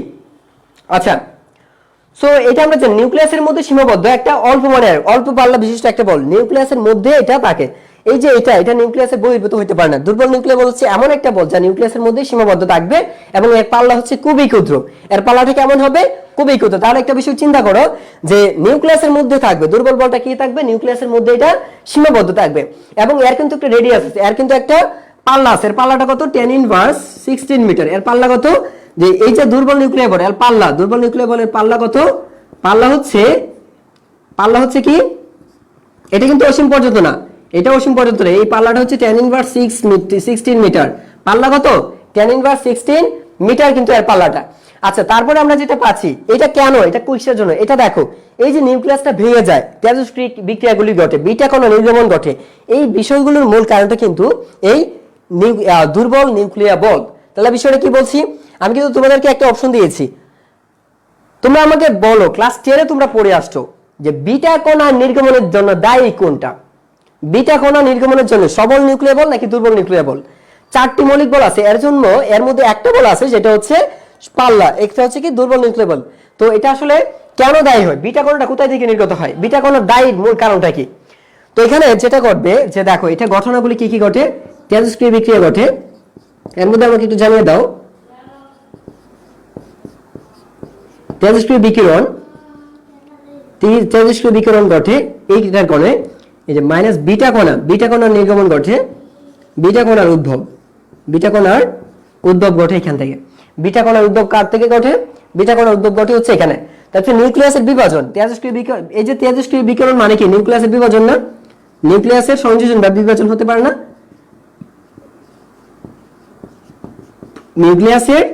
আচ্ছা, সো এটা আমরা জানি নিউক্লিয়াসের মধ্যে সীমাবদ্ধ একটা অল্প পাল্লা বিশিষ্ট একটা বল, নিউক্লিয়াসের মধ্যে এটা থাকে। এই যে এটা নিউক্লিয়াসের বহির্ভূত হতে পারে না। দুর্বল নিউক্লিয়ার বল হচ্ছে এমন একটা বল যা নিউক্লিয়াসের মধ্যে সীমাবদ্ধ থাকবে এবং এর পাল্লা হচ্ছে খুবই ক্ষুদ্র। এর পাল্লাটা কেমন হবে, খুবই ক্ষুদ্র। তাহলে একটা বিষয় চিন্তা করো যে নিউক্লিয়াসের মধ্যে থাকবে, দুর্বল বলটা কি থাকবে, নিউক্লিয়াসের মধ্যে এটা সীমাবদ্ধ থাকবে এবং এর কিন্তু একটা রেডিয়াস আছে, এর কিন্তু একটা পাল্লা আছে। এর পাল্লাটা কত, 10⁻16 মিটার। এর পাল্লা কত, যে এই যে দুর্বল নিউক্লিয়ার বল, এর পাল্লা, দুর্বল নিউক্লিয়ার বলের পাল্লা কত, পাল্লা হচ্ছে কি, এটা কিন্তু অসীম পর্যন্ত না, এটা অসীম পর্যন্ত না, এই পাল্লাটা হচ্ছে 10⁻16 মিটার। পাল্লা কত, 10⁻16 মিটার কিন্তু এর পাল্লাটা। আচ্ছা, তারপরে আমরা যেটা পাচ্ছি, এটা কেন, এটা কিসের জন্য, এটা দেখো এই যে নিউক্লিয়াসটা ভেঙে যায়, তেজস্ক্রিয় বিক্রিয়াগুলি ঘটে, বিটা কণা নির্গমন ঘটে, এই বিষয়গুলোর মূল কারণটা কিন্তু এই দুর্বল নিউক্লিয়ার বল। তাহলে বিষয়টা কি বলছি, আমি কিন্তু তোমাদেরকে একটা অপশন দিয়েছি, তোমরা আমাকে বলো ক্লাস 10-এ তোমরা পড়ে আসছো যে বিটা কণা নির্গমনের জন্য দায়ী কোনটা, বিটা কণা নির্গমনের জন্য সবল নিউক্লিয়ার বল নাকি দুর্বল নিউক্লিয়ার বল। 4টি মৌলিক বল আছে, এর জন্য এর মধ্যে একটা বল আছে যেটা হচ্ছে পাল্লা, একটা হচ্ছে কি দুর্বল নিউক্লিয়ার বল। তো এটা আসলে কেন দায়ী হয়, বিটা কণাটা কোথায় থেকে নির্গত হয়, বিটা কণার দায়ীর মূল কারণটা কি। তো এখানে যেটা ঘটবে যে দেখো এটা ঘটনাগুলি কি কি ঘটে, তেজস্ক্রিয় বিক্রিয়া ঘটে, এর মধ্যে আমাকে একটু জানিয়ে দাও। তেজস্ক্রিয় বিকিরণ ঘটে এইটার কারণে, এই যে মাইনাস বিটা কণার নির্গমন ঘটে, বিটা কণার উদ্ভব ঘটে এখান থেকে। বিটা কণার উদ্ভব কার থেকে ঘটে, বিটা কণার উদ্ভব ঘটে হচ্ছে এখানে। তারপরে নিউক্লিয়াসের বিভাজন, এই যে তেজস্ক্রিয় বিকিরণ মানে কি, নিউক্লিয়াসের বিভাজন না, নিউক্লিয়াসের সংযোজন বা বিভাজন হতে পারে না, নিউক্লিয়াসের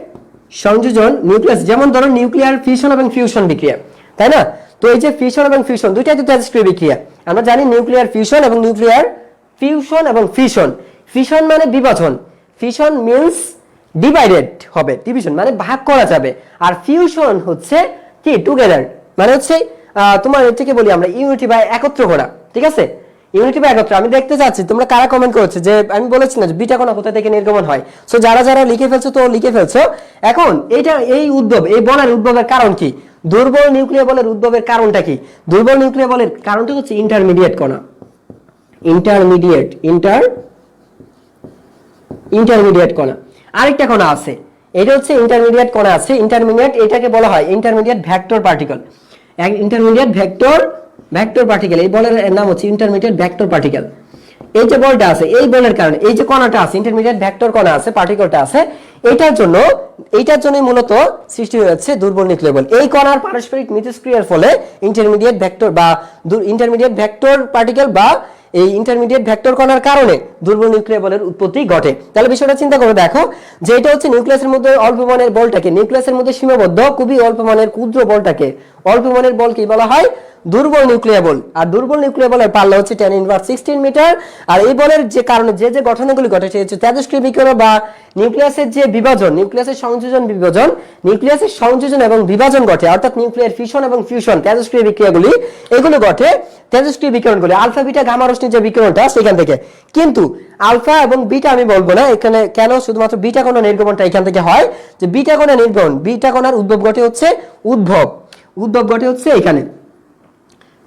সংযোজন, নিউক্লিয়াস যেমন ধরো নিউক্লিয়ার ফিউশন এবং ফিউশন বিক্রিয়া, তাই না। তো এই যে ফিউশন এবং ফিউশন দুইটাই তো তেজস্ক্রিয় বিক্রিয়া। আমরা জানি নিউক্লিয়ার ফিউশন এবং ফিউশন। ফিউশন মানে বিভাজন, ফিউশন মিন্স ডিভাইডেড হবে, ডিভিশন মানে ভাগ করা যাবে, আর ফিউশন হচ্ছে কি টুগেদার মানে হচ্ছে তোমার এটাকে বলি আমরা ইউনিটি বা একত্র করা, ঠিক আছে, ইউনিটি বা একত্র। আমি দেখতে চাচ্ছি তোমরা কারা কমেন্ট করেছো, যে আমি বলেছি না যে বিটা কণা কোথা থেকে নির্গমন হয়। সো যারা যারা লিখে ফেলছো তো লিখে ফেলছো। এখন এই উদ্ভব, এই বলের উদ্ভবের কারণ কি, দুর্বল নিউক্লিয় বলের উদ্ভবের কারণটা কি? দুর্বল নিউক্লিয় বলের কারণটা হচ্ছে ইন্টারমিডিয়েট কণা, ইন্টারমিডিয়েট কণা। আরেকটা কণা আছে, এটা হচ্ছে ইন্টারমিডিয়েট কণা আছে, ইন্টারমিডিয়েট, এটাকে বলা হয় intermediate vector particle. Intermediate vector particle, এই বলের নাম হচ্ছে ইন্টারমিডিয়েট ভেক্টর পার্টিকেল। এই যে বলটা আছে, এই বলের কারণে এই যে কণাটা আছে, ইন্টারমিডিয়েট ভেক্টর কণা আছে, পার্টিকেলটা আছে, এইটার জন্যই মূলত সৃষ্টি হয়েছে দুর্বল নিউক্লিয় বল। এই কণার পারস্পরিক মিথস্ক্রিয়ার ফলে ইন্টারমিডিয়েট ভেক্টর পার্টিকেল বা এই ইন্টারমিডিয়েট ভেক্টর কণার কারণে দুর্বল নিউক্লিয় বলের উৎপত্তি ঘটে। তাহলে বিষয়টা চিন্তা করে দেখো যে এটা হচ্ছে নিউক্লিয়াসের মধ্যে অল্প মানের বলটাকে, নিউক্লিয়াসের মধ্যে সীমাবদ্ধ খুবই অল্প মানের ক্ষুদ্র বলটাকে, অল্প মানের বলকে বলা হয় দুর্বল নিউক্লিয় বল। আর দুর্বল নিউক্লিয় বলের পাল্লা হচ্ছে 10⁻16 মিটার। আর এই বলের যে কারণে যে ঘটনাগুলি ঘটে সেটা হচ্ছে তেজস্ক্রিয় বিকিরণ বা নিউক্লিয়াসের যে বিভাজন, নিউক্লিয়াসের সংযোজন এবং বিভাজন ঘটে, অর্থাৎ নিউক্লিয়ার ফিশন এবং ফিউশন, তেজস্ক্রিয় বিক্রিয়াগুলি এগুলো ঘটে, তেজস্ক্রিয় বিকিরণগুলি আলফা বিটা গামা রশ্মির যে বিকিরণটা সেখান থেকে। কিন্তু আলফা এবং বিটা আমি বলবো না এখানে, কেন, শুধুমাত্র বিটা কণা নির্গমনটা এখান থেকে হয়, যে বিটা কণা নির্গমন, বিটা কণার উদ্ভব ঘটে হচ্ছে এখানে,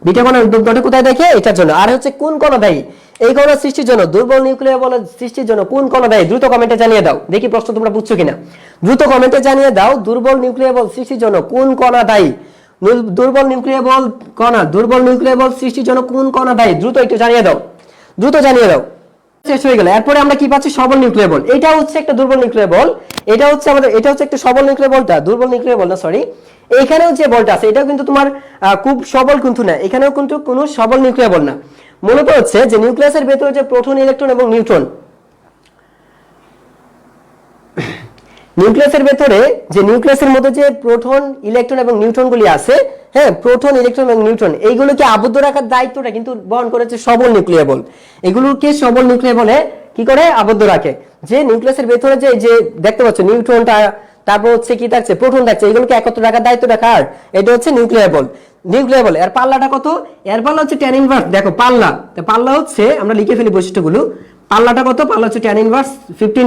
বিটা কণার উদ্ভব ঘটে কোথায় দেখে, এটার জন্য। আর হচ্ছে কোন কণা দায়ী এই কণা সৃষ্টির জন্য, দুর্বল নিউক্লিয় বলের সৃষ্টির জন্য কোন কণা দায়ী? দ্রুত কমেন্টে জানিয়ে দাও, দেখি প্রশ্ন তোমরা বুঝছো কিনা, দ্রুত কমেন্টে জানিয়ে দাও। দুর্বল নিউক্লিয় বল সৃষ্টির জন্য কোন কণা দায়ী? দুর্বল নিউক্লিয় বল সৃষ্টির জন্য কোন কণা দায়ী? দ্রুত একটু জানিয়ে দাও, শেষ হয়ে গেল। এরপরে আমরা কি পাচ্ছি? সবল নিউক্লিয় বল। এটা হচ্ছে একটা দুর্বল নিউক্লিয় বল, এটা হচ্ছে একটা সবল নিউক্লিয় বলটা, দুর্বল নিউক্লিয় বল না, সরি। এখানেও যে বলটা আছে এটাও কিন্তু তোমার খুব সবল কিন্তু না, এখানেও কিন্তু কোনো সবল নিউক্লিয় বল না। মূলত হচ্ছে যে নিউক্লিয়াসের ভেতরে যে প্রোটন, ইলেকট্রন এবং নিউট্রন, নিউক্লিয়াসের মধ্যে যে প্রোটন, ইলেকট্রন এবং নিউট্রন গুলি আছে, হ্যাঁ, প্রোটন, ইলেকট্রন এবং নিউট্রন, এইগুলোকে আবদ্ধ রাখার দায়িত্বটা কিন্তু বহন করেছে সবল নিউক্লিয় বল। এগুলোকে সবল নিউক্লিয় বলে কি করে আবদ্ধ রাখে, যে নিউক্লিয়াসের ভেতরে যে দেখতে পাচ্ছ নিউট্রনটা, তারপর হচ্ছে কি থাকছে, প্রোটন থাকছে, এগুলোকে একত্র রাখার দায়িত্বটা কার? এটা হচ্ছে নিউক্লিয় বল। এর পাল্লাটা কত? এর পাল্লা হচ্ছে tan ইনভার্স, দেখো পাল্লা হচ্ছে, আমরা লিখে ফেলি বৈশিষ্ট্যগুলো, পাল্লাটা কত? পাল্লা হচ্ছে tan ইনভার্স 15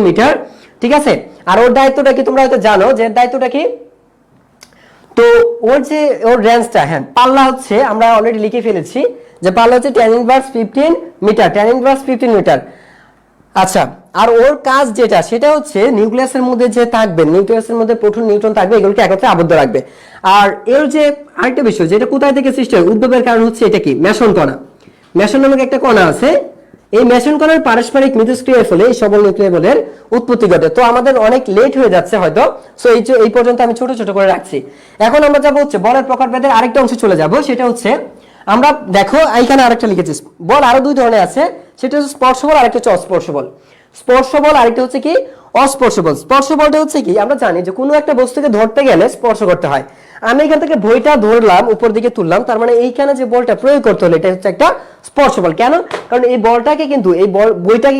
মিটার, ঠিক আছে। আর ওর দায়িত্বটা কি তোমরা হয়তো জানো, যে দায়িত্বটা কি, তো ওর রেঞ্জটা, হ্যাঁ, পাল্লা হচ্ছে আমরা অলরেডি লিখে ফেলেছি যে পাল্লা হচ্ছে tan ইনভার্স 15 মিটার। আচ্ছা, আর ওর কাজ যেটা সেটা হচ্ছে নিউক্লিয়াসের মধ্যে যে থাকবে, নিউক্লিয়াসের মধ্যে প্রোটন, নিউট্রন থাকবে, এগুলোকে একত্রে আবদ্ধ রাখবে। আর এর যে আরেকটা বিষয়, যেটা কোথায় থেকে সৃষ্টি হয়, উদ্ভবের কারণ হচ্ছে এটা কি, মেসন কণা। মেসন নামক একটা কণা আছে, এই মেসন কণার পারস্পরিক মিথস্ক্রিয়ার ফলে সবল নিউক্লিয় বলের উৎপত্তি ঘটে। তো আমাদের অনেক লেট হয়ে যাচ্ছে হয়তো, সো এই পর্যন্ত আমি ছোট ছোট করে রাখছি। এখন আমরা যাবো হচ্ছে বলের প্রকারভেদের আরেকটা অংশে চলে যাব, সেটা হচ্ছে আমরা দেখো এইখানে আরেকটা লিখেছি, বল আরো দুই ধরনের আছে, সেটা হচ্ছে স্পর্শ বল, আরেকটা হচ্ছে অস্পর্শ বল। স্পর্শ বল, আরেকটা হচ্ছে কি অস্পর্শ বল। স্পর্শ বলটা হচ্ছে কি, আমরা জানি যে কোনো একটা বস্তুকে ধরতে গেলে স্পর্শ করতে হয়। আমি এখান থেকে বইটা ধরলাম, উপর দিকে তুললাম, তার মানে এইখানে যে বলটা প্রয়োগ করতে হলো এটা হচ্ছে একটা স্পর্শ বল। কেন? কারণ এই বইটাকে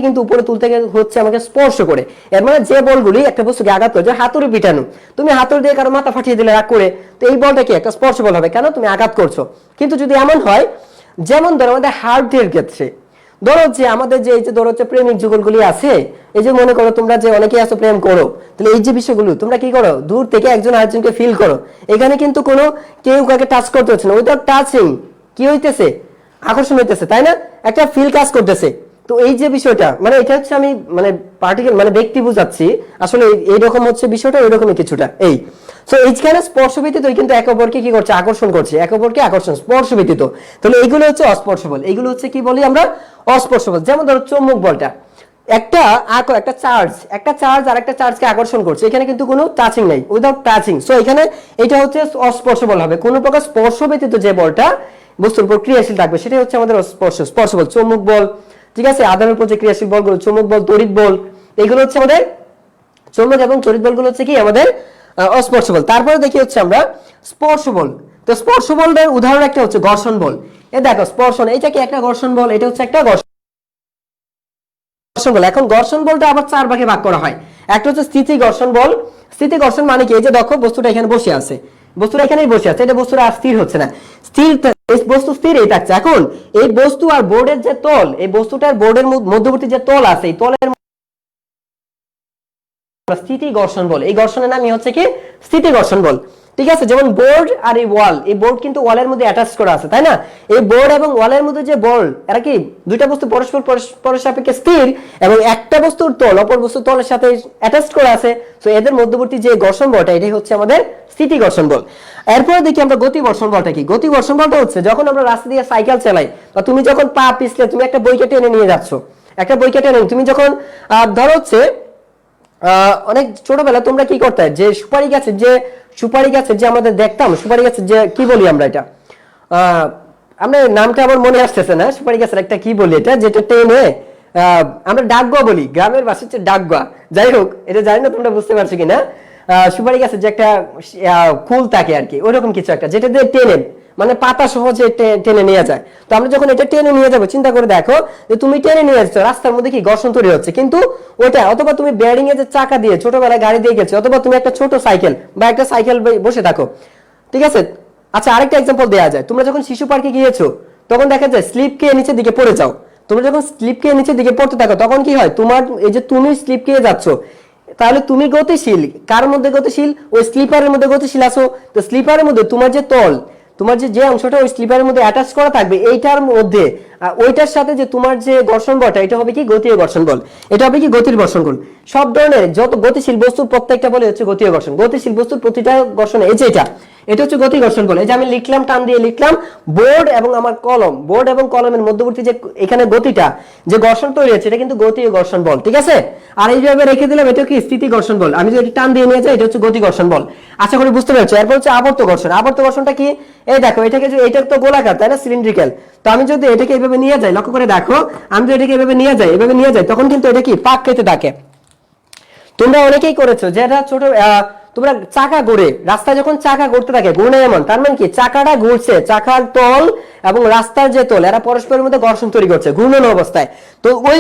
কিন্তু উপরে তুলতে গেলে হচ্ছে আমাকে স্পর্শ করে। এর মানে যে বলগুলি একটা বস্তুকে আঘাত করে, যে হাতুড়ি পিটানো, তুমি হাতুড়ি দিয়ে কারো মাথা ফাটিয়ে দিলে রাগ করে, তো এই বলটা কি একটা স্পর্শ বল হবে, কেন? তুমি আঘাত করছো। কিন্তু যদি এমন হয়, যেমন ধরো আমাদের হার্টের ক্ষেত্রে, ধরো যে আমাদের যে এই যে ধরো হচ্ছে প্রেমিক যুগলগুলি আছে, এই যে মনে করো তোমরা যে অনেকেই আছো প্রেম করো, তাহলে এই যে বিষয়গুলো তোমরা কি করো, দূর থেকে একজন আরেকজনকে ফিল করো। এখানে কিন্তু কোনো কেউ কাউকে টাচ করতে হচ্ছে না, উইদাউট টাচিং কি হইতেছে, আকর্ষণ হইতেছে, তাই না? একটা ফিল কাজ করতেছে। তো এই যে বিষয়টা, মানে এটা হচ্ছে আমি মানে ব্যক্তি বুঝাচ্ছি, আসলে এইরকম হচ্ছে বিষয়টা, ওইরকমই কিছুটা এই। সো এইখানে স্পর্শ ব্যতীত কিন্তু একে অপরকে কি করছে, আকর্ষণ করছে, একে অপরকে আকর্ষণ, স্পর্শ ব্যতীত। তাহলে এইগুলো হচ্ছে অস্পর্শ বল, এইগুলো হচ্ছে কি বলি আমরা, অস্পর্শ বল। যেমন ধরো চৌম্বক বলটা, একটা চার্জ আর একটা চার্জকে আকর্ষণ করছে, এখানে কিন্তু কোনো টাচিং নাই, উইদাউট টাচিং। সো এখানে এটা হচ্ছে অস্পর্শ বল হবে, কোনো প্রকার স্পর্শ ব্যতীত যে বলটা বস্তুর উপর ক্রিয়াশীল থাকবে, সেটাই হচ্ছে আমাদের স্পর্শ বল। চৌম্বক বল, ঠিক আছে, আধানের উপর যে ক্রিয়াশীল বলগুলো, চৌম্বক বল, তড়িৎ বল, এগুলো হচ্ছে আমাদের চৌম্বক এবং তড়িৎ বলগুলো হচ্ছে কি আমাদের অস্পর্শ বল। তারপরে দেখি হচ্ছে আমরা স্পর্শ বল। তো স্পর্শ বলের উদাহরণ একটা হচ্ছে ঘর্ষণ বল। এই দেখো স্পর্শন, এটা কি একটা ঘর্ষণ বল, এটা হচ্ছে একটা ঘর্ষণ বল। এখন ঘর্ষণ বলটা আবার চার ভাগে ভাগ করা হয়। একটা হচ্ছে স্থিতি ঘর্ষণ বল। স্থিতি ঘর্ষণ মানে কি, এই যে দেখো বস্তুটা এখানে বসে আছে, বস্তুটা এখানেই বসে আছে, এটা বস্তুটা আর স্থির হচ্ছে না, স্থির এই বস্তু স্থিরই থাকছে। এখন এই বস্তু আর বোর্ডের যে তল, এই বস্তুটার বোর্ডের মধ্যবর্তী যে তল আছে, এই তলের স্থিতি ঘর্ষণ বল। এই ঘর্ষণের নামই হচ্ছে কি স্থিতি ঘর্ষণ বল। ঠিক আছে, যেমন বোর্ড আর এই ওয়াল, এই বোর্ড কিন্তু ওয়ালের মধ্যে অ্যাটাচ করা আছে, তাই না? এই বোর্ড এবং ওয়ালের মধ্যে যে বল, এরা কি দুইটা বস্তু পরস্পর পরস্পরের সাপেক্ষে স্থির, এবং একটা বস্তুর তল অপর বস্তুর তলের সাথে অ্যাটাচ করা আছে। সো এদের মধ্যবর্তী যে ঘর্ষণ বলটা, এটাই হচ্ছে আমাদের স্থিতি ঘর্ষণ বল। এরপরে দেখি আমরা গতি ঘর্ষণ বলটা কি। গতি ঘর্ষণ বলটা হচ্ছে যখন আমরা রাস্তা দিয়ে সাইকেল চালাই, বা তুমি যখন পা পিছলে তুমি একটা বইকে টেনে নিয়ে যাচ্ছ, একটা বইকে টেনে তুমি যখন ধরো হচ্ছে অনেক ছোটবেলা তোমরা কি করতে, যে সুপারি গাছের যে আমাদের দেখতাম, সুপারি গাছের যে কি বলি আমরা, এটা আমরা নামটা আমার মনে আসতেছে না, সুপারি গাছের একটা কি বলি এটা, যেটা টেনে আমরা ডাকগুয়া বলি, গ্রামের ভাষা হচ্ছে ডাকগুয়া। যাই হোক, এটা জানি না তোমরা বুঝতে পারছো কিনা। সুপারি গাছের যে একটা ফুল থাকে আর কি, ওইরকম কিছু একটা, যেটা দিয়ে টেনে মানে পাতা সহজে টেনে নিয়ে যায়। তো আমরা যখন এটা টেনে নিয়ে যাবো, চিন্তা করে দেখো যে তুমি টেনে নিয়ে যাচ্ছ, রাস্তার মধ্যে কি ঘর্ষণ তৈরি হচ্ছে, কিন্তু ওটা, অথবা তুমি বেয়ারিং এর যে চাকা দিয়ে ছোটবেলায় গাড়ি দিয়ে গেছো, অথবা তুমি একটা ছোট সাইকেল বা একটা সাইকেল বসে থাকো, ঠিক আছে। আচ্ছা, আরেকটা এক্সাম্পল দেওয়া যায়, তোমরা যখন শিশু পার্কে গিয়েছো, তখন দেখা যায় স্লিপ খেয়ে নিচের দিকে পড়ে যাও। তোমরা যখন স্লিপ খেয়ে নিচের দিকে পড়তে থাকো, তখন কি হয়, তোমার এই যে তুমি স্লিপ খেয়ে যাচ্ছ, তাহলে তুমি গতিশীল, কার মধ্যে গতিশীল, ওই স্লিপারের মধ্যে গতিশীল আছো। তো স্লিপারের মধ্যে তোমার যে তল, তোমার যে অংশটা ওই স্লিপারের মধ্যে অ্যাটাচ করা থাকবে, এইটার মধ্যে ওইটার সাথে যে তোমার যে ঘর্ষণ বলটা, এটা হবে কি গতীয় ঘর্ষণ বল, এটা হবে কি গতির ঘর্ষণ বল। সব ধরনের যত গতিশীল বস্তুর প্রত্যেকটা বলে হচ্ছে গতীয় ঘর্ষণ। গতিশীল বস্তুর প্রতিটা ঘর্ষণ, এই যে এটা হচ্ছে গতি ঘর্ষণ বল। এই যে আমি লিখলাম, টান দিয়ে লিখলাম, বোর্ড এবং আমার কলম, বোর্ড এবং কলমের মধ্যবর্তী যে এখানে গতিটা, যে ঘর্ষণ তৈরি হচ্ছে, এটা কিন্তু গতীয় ঘর্ষণ বল। ঠিক আছে, আর এইভাবে রেখে দিলাম, এটা কি স্থিতি ঘর্ষণ বল। আমি যদি টান দিয়ে নিয়ে যাই, এটা হচ্ছে গতি ঘর্ষণ বল। আশা করি বুঝতে পেরেছো। এরপর হচ্ছে আবর্ত ঘর্ষণ। আবর্ত ঘর্ষণটা কি, এই দেখো, এটাকে যে, এটা তো গোলাকার, তাই না, সিলিন্ড্রিক্যাল। তো আমি যদি এটাকে এইভাবে নিয়ে যাই, লক্ষ্য করে দেখো, আমি যদি এটাকে এভাবে নিয়ে যাই, তখন কিন্তু এটা কি পাক খেতে থাকে। তোমরা অনেকেই করেছো, যেটা ছোট তোমরা চাকা ঘুরে, রাস্তায় যখন চাকা ঘুরতে থাকে, ঘূর্ণায়মান, তার মানে কি চাকাটা ঘুরছে, চাকার তল এবং রাস্তার যে তল, এরা পরস্পরের মধ্যে ঘর্ষণ তৈরি করছে ঘূর্ণানো অবস্থায়। তো ওই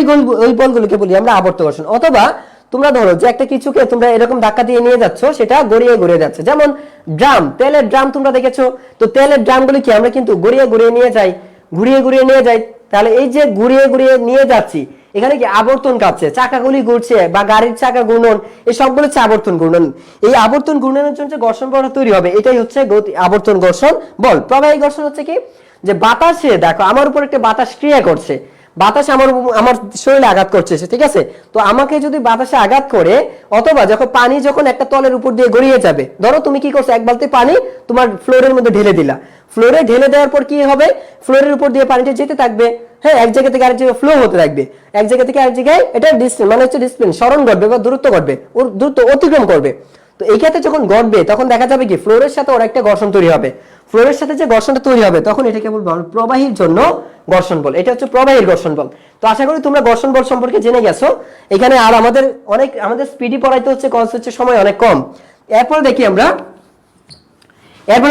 বলগুলোকে বলি আমরা আবর্ত ঘর্ষণ। অথবা তোমরা ধরো যে একটা কিছুকে তোমরা এরকম ধাক্কা দিয়ে নিয়ে যাচ্ছ, সেটা গড়িয়ে ঘুরে যাচ্ছে। যেমন ড্রাম, তেলের ড্রাম তোমরা দেখেছো, তো তেলের ড্রামগুলি কি আমরা কিন্তু ঘুরিয়ে নিয়ে যাই। তাহলে এই যে ঘুরিয়ে নিয়ে যাচ্ছি, এখানে কি আবর্তন কাঁপছে, চাকাগুলি ঘুরছে, বা গাড়ির চাকা ঘূর্ণন, এই সবগুলো হচ্ছে আবর্তন ঘূর্ণন। এই আবর্তন ঘূর্ণনের জন্য যে ঘর্ষণ বলটা তৈরি হবে, এটাই হচ্ছে আবর্তন ঘর্ষণ বল। প্রবাহী ঘর্ষণ হচ্ছে কি, যে বাতাসে, দেখো আমার উপর একটা বাতাস ক্রিয়া করছে, বাতাস আমার শরীরে আঘাত করছে, ঠিক আছে। তো আমাকে যদি বাতাসে আঘাত করে, অথবা যখন পানি যখন একটা তলের উপর দিয়ে গড়িয়ে যাবে, ধরো তুমি কি করছো, এক বালতি পানি তোমার ফ্লোরের মধ্যে ঢেলে দিলা, ফ্লোরে ঢেলে দেওয়ার পর কি হবে, ফ্লোরের উপর দিয়ে পানিটা যেতে থাকবে, হ্যাঁ, এক জায়গা থেকে আরেক জায়গায় ফ্লো হতে থাকবে, এক জায়গা থেকে আরেক জায়গায়, এটা মানে হচ্ছে ডিসপ্লেন, স্মরণ ঘটবে বা দূরত্ব ঘটবে, ওর দূরত্ব অতিক্রম করবে। তো এই ক্ষেত্রে যখন ঘটবে, তখন দেখা যাবে কি ফ্লোরের সাথে ওর একটা ঘর্ষণ তৈরি হবে। ফ্লোরের সাথে যে ঘর্ষণটা তৈরি হবে, তখন এটাকে বলবো প্রবাহীর জন্য ঘর্ষণ বল। এটা হচ্ছে প্রবাহীর ঘর্ষণ বল। তো আশা করি তোমরা ঘর্ষণ বল সম্পর্কে জেনে গেছো। এখানে আর আমাদের স্পিডি পড়াইতে হচ্ছে, কজ হচ্ছে সময় অনেক কম। এরপর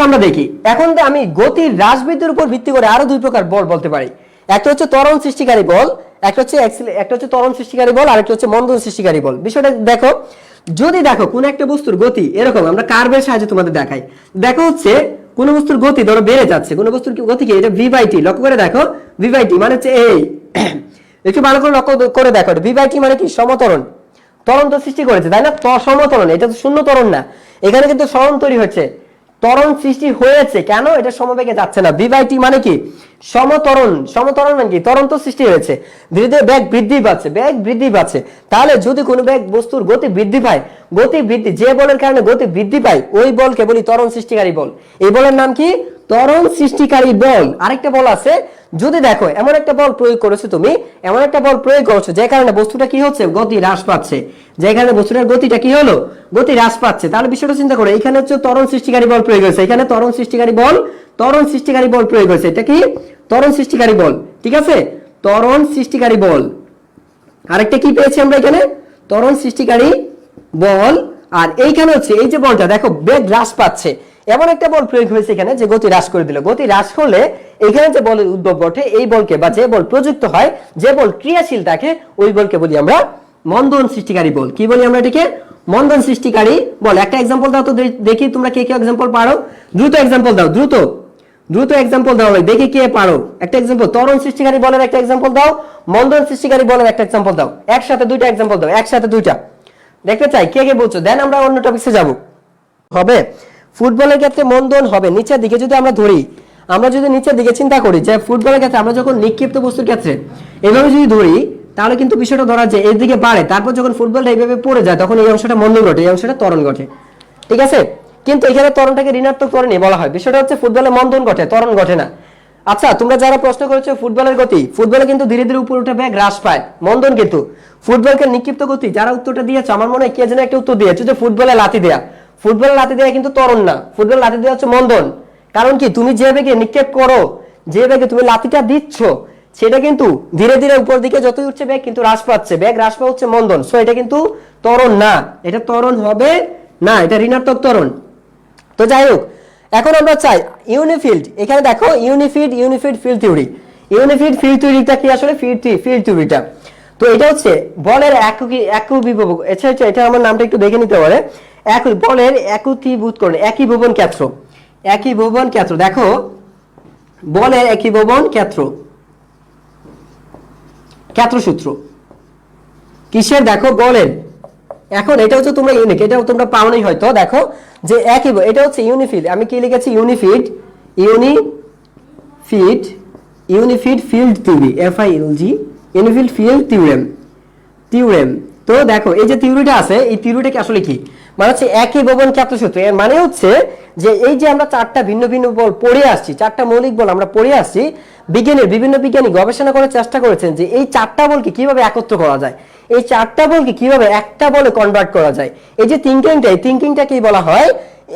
আমরা দেখি, এখন আমি গতির হ্রাস বৃদ্ধির উপর ভিত্তি করে আরো দুই প্রকার বল বলতে পারি। একটা হচ্ছে ত্বরণ সৃষ্টিকারী বল, একটা হচ্ছে ত্বরণ সৃষ্টিকারী বল, আর একটা হচ্ছে মন্দন সৃষ্টিকারী বল। বিষয়টা দেখো, যদি দেখো কোন একটা বস্তুর গতি, এরকম আমরা কার্ভের সাহায্যে তোমাদের দেখাই, দেখো হচ্ছে কোন বস্তুর গতি ধরো বেড়ে যাচ্ছে, কোন বস্তুর গতি কি, এটা v/t, লক্ষ্য করে দেখো, v/t মানে হচ্ছে এই, একটু ভালো করে লক্ষ্য করে দেখো, v/t মানে কি সমত্বরণ, ত্বরণ তো সৃষ্টি করেছে, তাই না, সমত্বরণ, এটা তো শূন্য ত্বরণ না, এখানে কিন্তু সরণ তৈরি হচ্ছে, ত্বরণ সৃষ্টি হয়েছে, কেন, এটা সমবেগে যাচ্ছে না। v/t মানে কি সমত্বরণ মানে কি ত্বরণ তো সৃষ্টি হয়েছে, ধীরে ধীরে বেগ বৃদ্ধি পাচ্ছে। তাহলে যদি কোনো বস্তুর গতি বৃদ্ধি পায়, যে বলের কারণে গতি বৃদ্ধি পায়, ওই বলকে বলি ত্বরণ সৃষ্টিকারী বল। এই বলের নাম কি, ত্বরণ সৃষ্টিকারী বল। আরেকটা বল আছে, যদি দেখো এমন একটা বল প্রয়োগ করেছো, যে কারণে বস্তুটা কি হচ্ছে, গতি হ্রাস পাচ্ছে, যে কারণে বস্তুটার গতিটা কি হলো, গতি হ্রাস পাচ্ছে। তাহলে বিষয়টা চিন্তা করো, এখানে হচ্ছে ত্বরণ সৃষ্টিকারী বল প্রয়োগ হয়েছে, এখানে ত্বরণ সৃষ্টিকারী বল প্রয়োগ হয়েছে, এটা কি ত্বরণ সৃষ্টিকারী বল। ঠিক আছে, ত্বরণ সৃষ্টিকারী বল। আরেকটা কি পেয়েছি আমরা এখানে, ত্বরণ সৃষ্টিকারী বল। আর এইখানে হচ্ছে এই যে বলটা দেখো বেগ হ্রাস পাচ্ছে, এমন একটা বল প্রয়োগ হয়েছে এখানে, যে গতি হ্রাস করে দিল। গতি হ্রাস করলে এখানে যে বলের উদ্ভব ঘটে, এই বলকে বা যে বল প্রযুক্ত হয়, যে বল ক্রিয়াশীল থাকে, ওই বলকে বলি আমরা মন্দন সৃষ্টিকারী বল। কি বলি আমরা এটাকে, মন্দন সৃষ্টিকারী বল। একটা এক্সাম্পল দাও তো দেখি তোমরা কে কে এক্সাম্পল পারো। দ্রুত এক্সাম্পল দাও, দ্রুত দ্রুত এক্সাম্পল দাও দেখি কে পারো। একটা এক্সাম্পল ত্বরণ সৃষ্টিকারী বলের একটা এক্সাম্পল দাও, মন্দন সৃষ্টিকারী বলের একটা এক্সাম্পল দাও। একসাথে দুইটা এক্সাম্পল দাও, একসাথে দুইটা দেখতে চাই কে কে বলছো। দেন আমরা অন্য টপিকসে যাব। হবে ফুটবলের ক্ষেত্রে মন্দন হবে নিচের দিকে। যদি আমরা ধরি, আমরা যদি নিচের দিকে চিন্তা করি যে ফুটবলের ক্ষেত্রে আমরা যখন নিক্ষিপ্ত বস্তুর ক্ষেত্রে এভাবে যদি ধরি, তাহলে কিন্তু বিষয়টা ধরা যায় এর দিকে বাড়ে, তারপর যখন ফুটবলটা এইভাবে পড়ে যায় তখন এই অংশটা মন্দন ঘটে, এই অংশটা ত্বরণ ঘটে। ঠিক আছে, কিন্তু এখানে ত্বরণটাকে ঋণাত্মক ত্বরণই বলা হয়। বিষয়টা হচ্ছে ফুটবলে মন্দন ঘটে, ত্বরণ ঘটে না। আচ্ছা, তোমরা যারা প্রশ্ন করেছো ফুটবলের গতি, ফুটবলে কিন্তু ধীরে ধীরে উপরে উঠে হ্রাস পায়, মন্দন কিন্তু। ফুটবলকে নিক্ষিপ্ত গতি যারা উত্তরটা দিয়েছে, আমার মনে হয় কে যেন একটা উত্তর দিয়েছে যে ফুটবলে লাথি দেয়া। ফুটবলে লাথি দেয়া কিন্তু ত্বরণ না, ফুটবলে লাথি দেওয়া হচ্ছে মন্দন। কারণ কি, তুমি যে বেগে নিক্ষেপ করো, যে বেগে তুমি লাথিটা দিচ্ছ, সেটা কিন্তু ধীরে ধীরে উপর দিকে যতই উঠছে বেগ কিন্তু হ্রাস পাচ্ছে, বেগ হ্রাস পাওয়া হচ্ছে মন্দন। সো এটা কিন্তু ত্বরণ না, এটা ত্বরণ হবে না, এটা ঋণাত্মক ত্বরণ। তো যাই হোক, এখন আমরা চাই ইউনিফিল্ড। এখানে দেখো ইউনিফিল্ড ফিল্ড থিওরি। ইউনিফিল্ড ফিল্ড থিওরিটা কি আসলে? ফিল্ড থিওরিটা তো এটা হচ্ছে বলের একীভবন। এটা আমার নামটা একটু দেখে নিতে পারে। বলের একীভূতকরণ, একীভবন ক্ষেত্র। একীভবন ক্ষেত্র দেখো, বলের একীভবন ক্ষেত্রসূত্র কিসের? দেখো বলের। এখন এটা হচ্ছে তোমরা ইউনিক, এটাও তোমরা পাওনি হয়তো। দেখো যে একই, এটা হচ্ছে ইউনিফিল্ড। আমি কি লিখেছি? Unified field theory, FILD, unified field theorem. তো দেখো এই যে থিওরিটা আছে, এই থিওরিটা কি আসলে কি মানে হচ্ছে একীভবন ক্ষেত্রসূত্র। এর মানে হচ্ছে যে এই যে আমরা চারটা ভিন্ন ভিন্ন বল পড়ে আসছি, চারটা মৌলিক বল আমরা পড়ে আসছি, বিভিন্ন বিজ্ঞানী গবেষণা করার চেষ্টা করেছেন যে এই চারটা বলকে কিভাবে একত্র করা যায়, এই চারটা বলকে কিভাবে একটা বলে কনভার্ট করা যায়। এই যে থিঙ্কিংটাকেই বলা হয়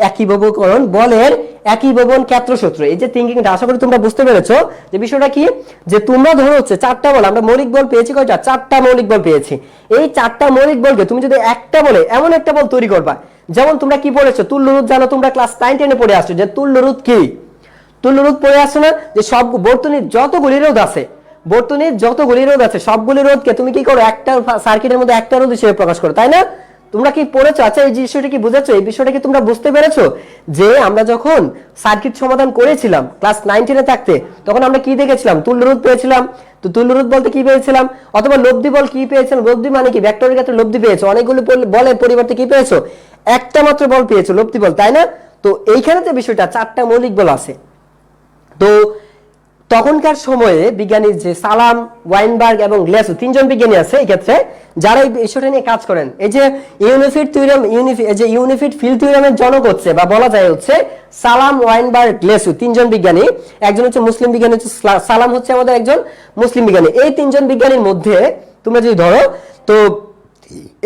একীভবকরণ, বলের একীভবন ক্ষেত্রসূত্র। এই যে থিঙ্কিংটা, আশা করি তোমরা বুঝতে পেরেছো যে বিষয়টা কি। যে তোমরা ধরো হচ্ছে চারটা বল, আমরা মৌলিক বল পেয়েছি কয়টা? চারটা মৌলিক বল পেয়েছি। এই চারটা মৌলিক বলকে তুমি যদি একটা বলে এমন একটা বল তৈরি করবা, যেমন তোমরা কি পড়েছো? তুল্যরোধ জানো, তোমরা ক্লাস 9-10 পড়ে আসছো যে তুল্যরোধ কি? তুল্যরোধ পড়ে আসছো না? যে সব বর্তনীর যতগুলি রোধ আছে, সবগুলি রোধকে তুমি কি করো? একটা সার্কিটের মধ্যে একটা রোধ হিসেবে প্রকাশ করো, তাই না? তোমরা কি পড়েছো? আচ্ছা, এই বিষয়টা কি বুঝেছো? এই বিষয়টা কি তোমরা বুঝতে পেরেছো যে আমরা যখন সার্কিট সমাধান করেছিলাম ক্লাস 9-10 থাকতে, তখন আমরা কি দেখেছিলাম? তুল্যরোধ পেয়েছিলাম। তো তুল্যরোধ বলতে কি পেয়েছিলাম? অথবা লব্ধি বল কি পেয়েছিলাম? লব্ধি মানে কি? ভেক্টরের ক্ষেত্রে লব্ধি পেয়েছো। অনেকগুলো বলের পরিবর্তে কি পেয়েছো? একটা মাত্র বল পেয়েছো, লব্ধি বল, তাই না? তো এইখানে যে বিষয়টা, চারটা মৌলিক বল আছে। তো তখনকার সময়ে বিজ্ঞানী যে সালাম, ওয়াইনবার্গ এবং গ্লেসো, তিনজন বিজ্ঞানী আছে এই ক্ষেত্রে, যারা এই বিষয়টা নিয়ে কাজ করেন। এই যে ইউনিফিড ফিল্ড থিওরেমের জনক হচ্ছে বা বলা যায় হচ্ছে সালাম, ওয়াইনবার্গ, গ্লেসো, তিনজন বিজ্ঞানী। একজন হচ্ছে মুসলিম বিজ্ঞানী, হচ্ছে সালাম হচ্ছে আমাদের একজন মুসলিম বিজ্ঞানী। এই তিনজন বিজ্ঞানীর মধ্যে তোমরা যদি ধরো, তো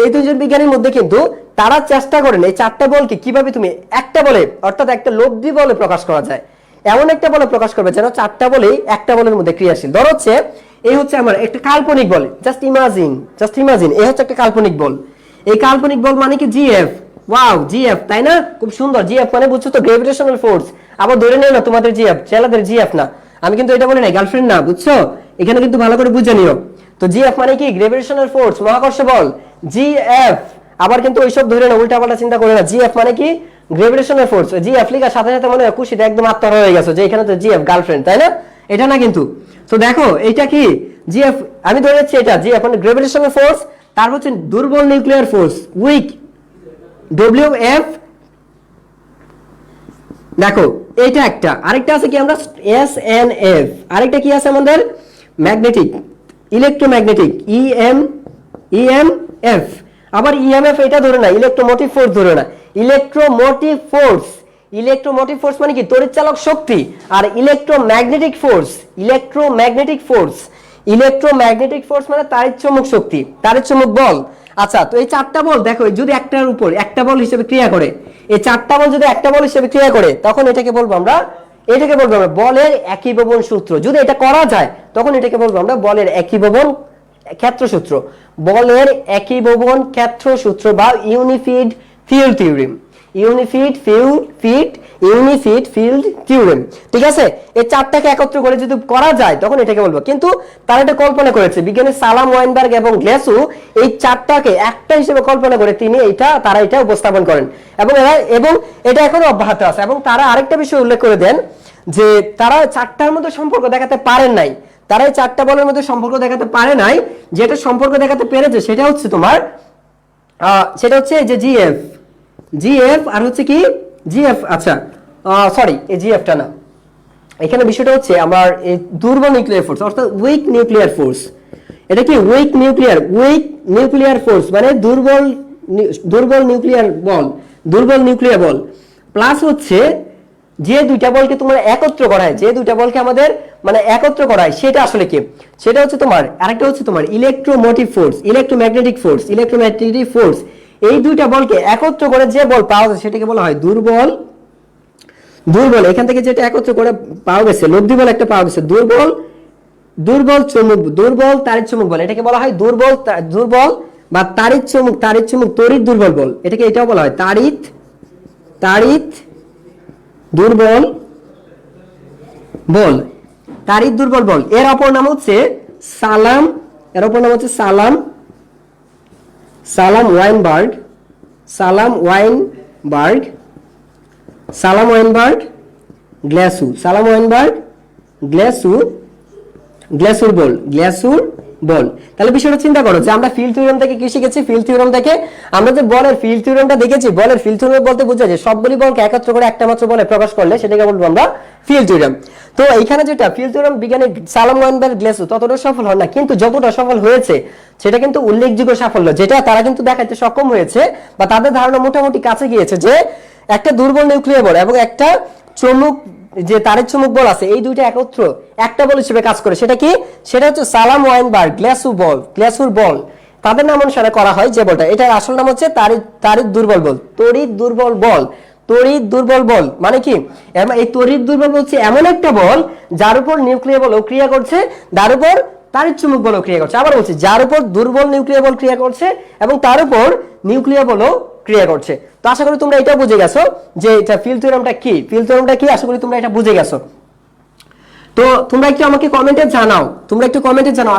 এই দুইজন বিজ্ঞানীর মধ্যে কিন্তু তারা চেষ্টা করেন এই চারটা বলকে কিভাবে তুমি একটা বলে, অর্থাৎ একটা লব্ধি বলে প্রকাশ করা যায়, এমন একটা বলে প্রকাশ করবে যেন চারটা বলেই একটা বলের মধ্যে ক্রিয়াশীল। ধরো হচ্ছে এই হচ্ছে আমার একটা কাল্পনিক বল, জাস্ট ইমাজিন এই হচ্ছে একটা কাল্পনিক বল। এই কাল্পনিক বল মানে কি? GF। ওয়াও, GF, তাই না? খুব সুন্দর। GF মানে বুঝছো তো? Gravitational force. আবার ধরে নেও না তোমাদের GF, ছেলেদের GF না, আমি কিন্তু এটা বলি নাই, গার্লফ্রেন্ড না, বুঝছো? এখানে কিন্তু ভালো করে বুঝে নিও। তো GF মানে কি? গ্র্যাভিটেশনাল ফোর্স, মহাকর্ষ বল, GF। আবার কিন্তু ওইসব ধরে না, উল্টাপাল্টা চিন্তা করে না। GF মানে কি? Gravitational force. GF লেখার সাথে সাথে মনে হয় খুশিতে একদম আত্মহারা হয়ে গেছে যে এখানে তো GF, গার্লফ্রেন্ড, তাই না? এটা না কিন্তু। তো দেখো এইটা কি? GF আমি ধরে যাচ্ছি এটা GF মানে গ্র্যাভিটেশনাল ফোর্স, তারপর হচ্ছে দুর্বল নিউক্লিয়ার ফোর্স, উইক, WF। দেখো এইটা একটা। আরেকটা আছে কি? আমরা SNF। আরেকটা কি আছে আমাদের? Magnetic, electromagnetic, EMF। আবার EMF এটা ধরে না, ইলেকট্রোমোটিভ ফোর্স ধরে না। ইলেকট্রোমোটিভ ফোর্স মানে কি? তড়িৎচালক শক্তি। আর ইলেকট্রোম্যাগনেটিক ফোর্স মানে তাড়িৎচুম্বক শক্তি, তাড়িৎচুম্বক বল। আচ্ছা, তো এই চারটা বল দেখো, যদি একটার উপর একটা বল হিসেবে ক্রিয়া করে, এই চারটা বল যদি একটা বল হিসেবে ক্রিয়া করে, তখন এটাকে বলবো আমরা বলের একীভবন সূত্র। যদি এটা করা যায় তখন এটাকে বলবো আমরা বলের একীভবন ক্ষেত্রসূত্র, বা unified field theorem. Unified, field, unified, field, theorem. ঠিক আছে, এই চারটাকে একত্র করে যদি করা যায় তখন এটাকে বলবো। কিন্তু তারা এটা কল্পনা করেছে, বিজ্ঞানী সালাম ওয়াইনবার্গ এবং গ্লেসু এই চারটাকে একটা হিসেবে কল্পনা করে তারা এটা উপস্থাপন করেন এবং এটা এখনো অব্যাহত আছে। এবং তারা আরেকটা বিষয় উল্লেখ করে দেন যে তারা চারটার মধ্যে সম্পর্ক দেখাতে পারেন নাই। তারা এই চারটা বলের মধ্যে সম্পর্ক দেখাতে পারে নাই। যেটা সম্পর্ক দেখাতে পেরেছে সেটা হচ্ছে তোমার যে জিএফ আর হচ্ছে কি জিএফ। আচ্ছা সরি, এই জিএফটা না, এখানে বিষয়টা হচ্ছে আমার এই দুর্বল নিউক্লিয়ার ফোর্স অর্থাৎ উইক নিউক্লিয়ার ফোর্স। এটা কি উইক নিউক্লিয়ার ফোর্স মানে দুর্বল নিউক্লিয়ার বল প্লাস হচ্ছে যে দুইটা বলকে তোমার একত্র করা হয়, একত্র করা হয় সেটা আসলে কি, সেটা হচ্ছে তোমার আরেকটা হচ্ছে তোমার ইলেকট্রোম্যাগনেটিক ফোর্স। এই দুইটা বলকে একত্র করে যে বল পাওয়া যায় সেটাকে বলা হয় দুর্বল। এখান থেকে যেটা একত্র করে পাওয়া গেছে, লব্ধি বল একটা পাওয়া গেছে, দুর্বল তাড়িৎ চুম্বক বল, এটাকে বলা হয় দুর্বল বা তাড়িৎ চুম্বক তড়িৎ দুর্বল বল, এটাও বলা হয় তাড়িৎ দুর্বল বল। এর অপর নাম হচ্ছে সালাম ওয়াইনবার্গ গ্লেসুর বল। তাহলে বিষয়টা চিন্তা করো যে আমরা ফিল্ড থিওরেম থেকে কি শিখেছি, আমরা যে বলের ফিল্ড থিওরেমটা দেখেছি, বলের ফিল্ড থিওরেম বলতে বোঝা যায় সবগুলি বলকে একত্র করে একটা মাত্র বলে প্রকাশ করলে সেটাকে বলবো আমরা ফিল্ড থিওরেম। তো এইখানে যেটা ফিল্ড থিওরেম বিজ্ঞানী সালাম ওয়াইনবার্গ গ্লেসু ততটা সফল হয় না, কিন্তু যতটা সফল হয়েছে সেটা কিন্তু উল্লেখযোগ্য সাফল্য, যেটা তারা কিন্তু দেখাতে সক্ষম হয়েছে বা তাদের ধারণা মোটামুটি কাছে গিয়েছে যে একটা দুর্বল নিউক্লিয়ার বল এবং একটা যে তাড়িৎ চুম্বক বল আছে, এই দুইটা একত্র একটা বল হিসেবে কাজ করে। সেটা হচ্ছে সালাম ওয়াইনবার্গ গ্লেসুর বল। তাদের নাম অনুসারে করা হয় যে বলটা, এটার আসল নাম হচ্ছে তড়িৎ দুর্বল বল। মানে কি, এই তড়িৎ দুর্বল বল হচ্ছে এমন একটা বল যার উপর নিউক্লিয়ার বল ক্রিয়া করছে, তার উপর তাড়িৎ চুম্বক বল ক্রিয়া করছে। আবার বলছি, যার উপর দুর্বল নিউক্লিয়ার বল ক্রিয়া করছে এবং তার উপর নিউক্লিয়ার বলও ক্রিয়া করছে। তো আশা করি তোমরা এটা বুঝে গেছো যে এটা ফিল্ড থিওরেমটা কি, আশা করি তোমরা এটা বুঝে গেছো। তো তোমরা একটু আমাকে কমেন্টে জানাও,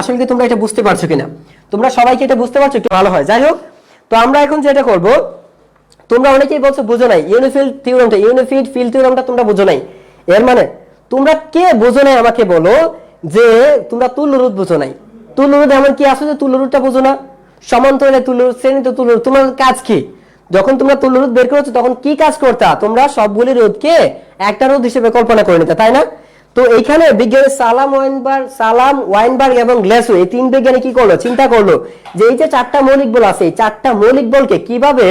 আসলে কি তোমরা এটা বুঝতে পারছো কিনা। তোমরা সবাইকে এটা বুঝতে পারছো একটু ভালো হয়। যাই হোক, তো আমরা এখন যেটা করব, তোমরা অনেকেই বলছো বুঝো নাই ইউনিফিট ফিল্ড থিওরেমটা তোমরা বুঝো নাই। এর মানে তোমরা কে বুঝো নাই আমাকে বলো যে তোমরা তুল্যরোধ বুঝো নাই। তুল্যরোধ এমন কি আছে যে তুল্যরোধটা বুঝো না? সমান্তরালে তুল্যরোধ, শ্রেণীতে তুল্যরোধ, তোমার কাজ কি? যখন তোমরা তুল্যরোধ বের করেছো তখন কি কাজ করতা? তোমরা সবগুলি রোধকে একটা রোধ হিসেবে কল্পনা করে নিতে, তাই না? তো এইখানে বিজ্ঞানী সালাম ওয়াইনবার্গ এবং গ্লেসু এই তিন বিজ্ঞানী কি করলো, চিন্তা করলো যে এই যে চারটা মৌলিক বল আছে, এই চারটা মৌলিক বলকে কিভাবে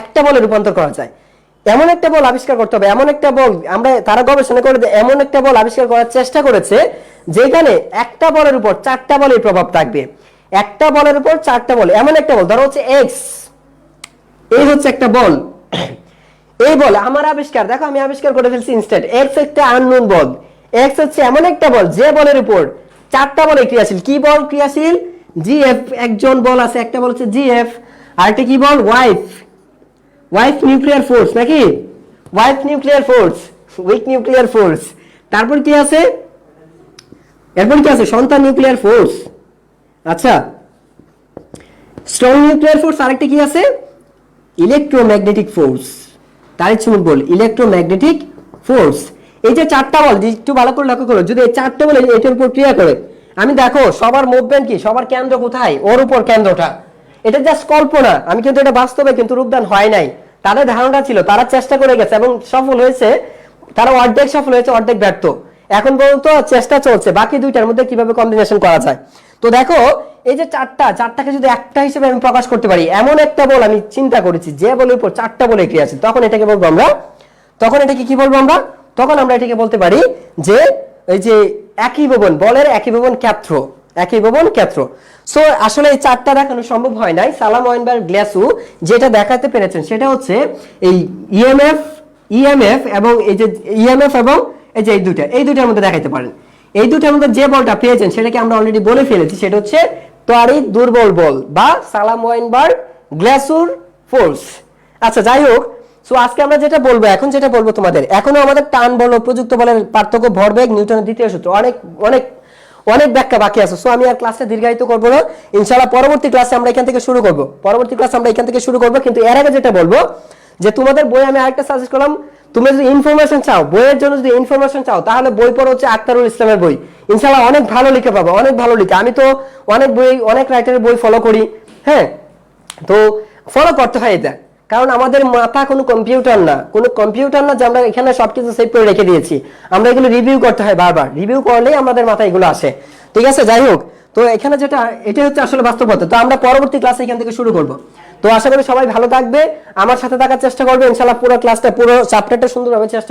একটা বলে রূপান্তর করা যায়। এমন একটা বল আবিষ্কার করতে হবে, তারা গবেষণা করে এমন একটা বল আবিষ্কার করার চেষ্টা করেছে যেখানে একটা বলের উপর চারটা বলের প্রভাব থাকবে। একটা বলের উপর চারটা বল, এমন একটা বল, ধরো হচ্ছে এক্স, এই হচ্ছে একটা বল। এই বল আমার আবিষ্কার, দেখো আমি আবিষ্কার করে ফেলছি ইনস্ট্যান্ট। এক্স একটা আননোন বল, এক্স হচ্ছে এমন একটা বল যে বলের উপর চারটা বলে ক্রিয়াশীল। কি বল ক্রিয়াশীল? জিএফ। একজন বল আছে, একটা বল হচ্ছে জিএফ, আর একটা কি বল? ওয়াইফ নিউক্লিয়ার ফোর্স, নাকি উইক নিউক্লিয়ার ফোর্স। তারপর কি আছে? এরপর কি আছে? সন্তান নিউক্লিয়ার ফোর্স। আচ্ছা, স্ট্রং নিউক্লিয়ার ফোর্স। আরেকটা কি আছে? Electromagnetic force. তাড়িৎ চুম্বক বল, ইলেকট্রোম্যাগনেটিক ফোর্স। এই যে চারটা বল, একটু ভালো করে লক্ষ্য করো, যদি এই চারটা বল এটার উপর ক্রিয়া করে, আমি দেখো সবার মুভমেন্ট কি, সবার কেন্দ্র কোথায়? ওর উপর কেন্দ্রটা। এটা জাস্ট কল্পনা, আমি কিন্তু এটা বাস্তবে কিন্তু রূপদান হয় নাই। তাদের ধারণা ছিল, তারা চেষ্টা করে গেছে এবং সফল হয়েছে। তারা অর্ধেক সফল হয়েছে, অর্ধেক ব্যর্থ। এখন পর্যন্ত চেষ্টা চলছে বাকি দুইটার মধ্যে কিভাবে কম্বিনেশন করা যায়। তো দেখো এই যে চারটাকে যদি একটা হিসেবে আমি প্রকাশ করতে পারি, এমন একটা বল আমি চিন্তা করেছি যে বলের উপর চারটা বলে ক্রিয়া আছে, তখন এটাকে বলবো আমরা, কি বলবো আমরা? তখন আমরা এটাকে বলতে পারি যে এই যে একীভবন, বলের একীভবন ক্ষেত্র। সো আসলে এই চারটা দেখানো সম্ভব হয় নাই। সালাম ওয়াইনবার্গ গ্লেসু যেটা দেখাতে পেরেছেন সেটা হচ্ছে এই ইএমএফ এবং এই যে ইএমএফ এবং এই যে এই দুইটার মধ্যে দেখাইতে পারেন। এই দুইটার মধ্যে যে বলটা পেয়েছেন সেটাকে আমরা অলরেডি বলে ফেলেছি, সেটা হচ্ছে তড়িৎ দুর্বল বল বা সালাম ওয়াইনবার্গ গ্লেসুর ফোর্স। আচ্ছা, যাই হোক, সো আজকে আমরা যেটা বলবো, এখন যেটা বলবো তোমাদের, এখনো আমাদের টান বল প্রযুক্ত বলের পার্থক্য, ভরবেগ, নিউটনের দ্বিতীয় সূত্র, অনেক অনেক অনেক ব্যাখ্যা বাকি আছে। সো আমি আর ক্লাসটা দীর্ঘায়িত করবো না, ইনশাআল্লাহ পরবর্তী ক্লাসে আমরা এখান থেকে শুরু করব। কিন্তু এর আগে যেটা বলবো যে তোমাদের বই আমি আরেকটা সাজেস্ট করলাম, তুমি যদি ইনফরমেশন চাও, বইয়ের জন্য যদি ইনফরমেশন চাও, তাহলে বই পড়ো হচ্ছে আখতারুল ইসলামের বই। ইনশাআল্লাহ অনেক ভালো লিখে পাবো, অনেক ভালো লিখে। আমি তো অনেক বই, অনেক রাইটারের বই ফলো করি, হ্যাঁ, তো ফলো করতে হয় এটা, কারণ আমাদের মাথা কোনো কম্পিউটার না যে আমরা এখানে সবকিছু সেভ করে রেখে দিয়েছি। আমরা এগুলো রিভিউ করতে হয়, বারবার রিভিউ করলেই আমাদের মাথায় এগুলো আসে। ঠিক আছে, যাই হোক, তো এখানে যেটা, এটা হচ্ছে আসলে বাস্তবতা। তো আমরা পরবর্তী ক্লাসে এখান থেকে শুরু করব। তো আশা করি সবাই ভালো থাকবে, আমার সাথে থাকার চেষ্টা করবে, ইনশাআল্লাহ পুরো ক্লাসটা, পুরো চ্যাপ্টারটা সুন্দরভাবে চেষ্টা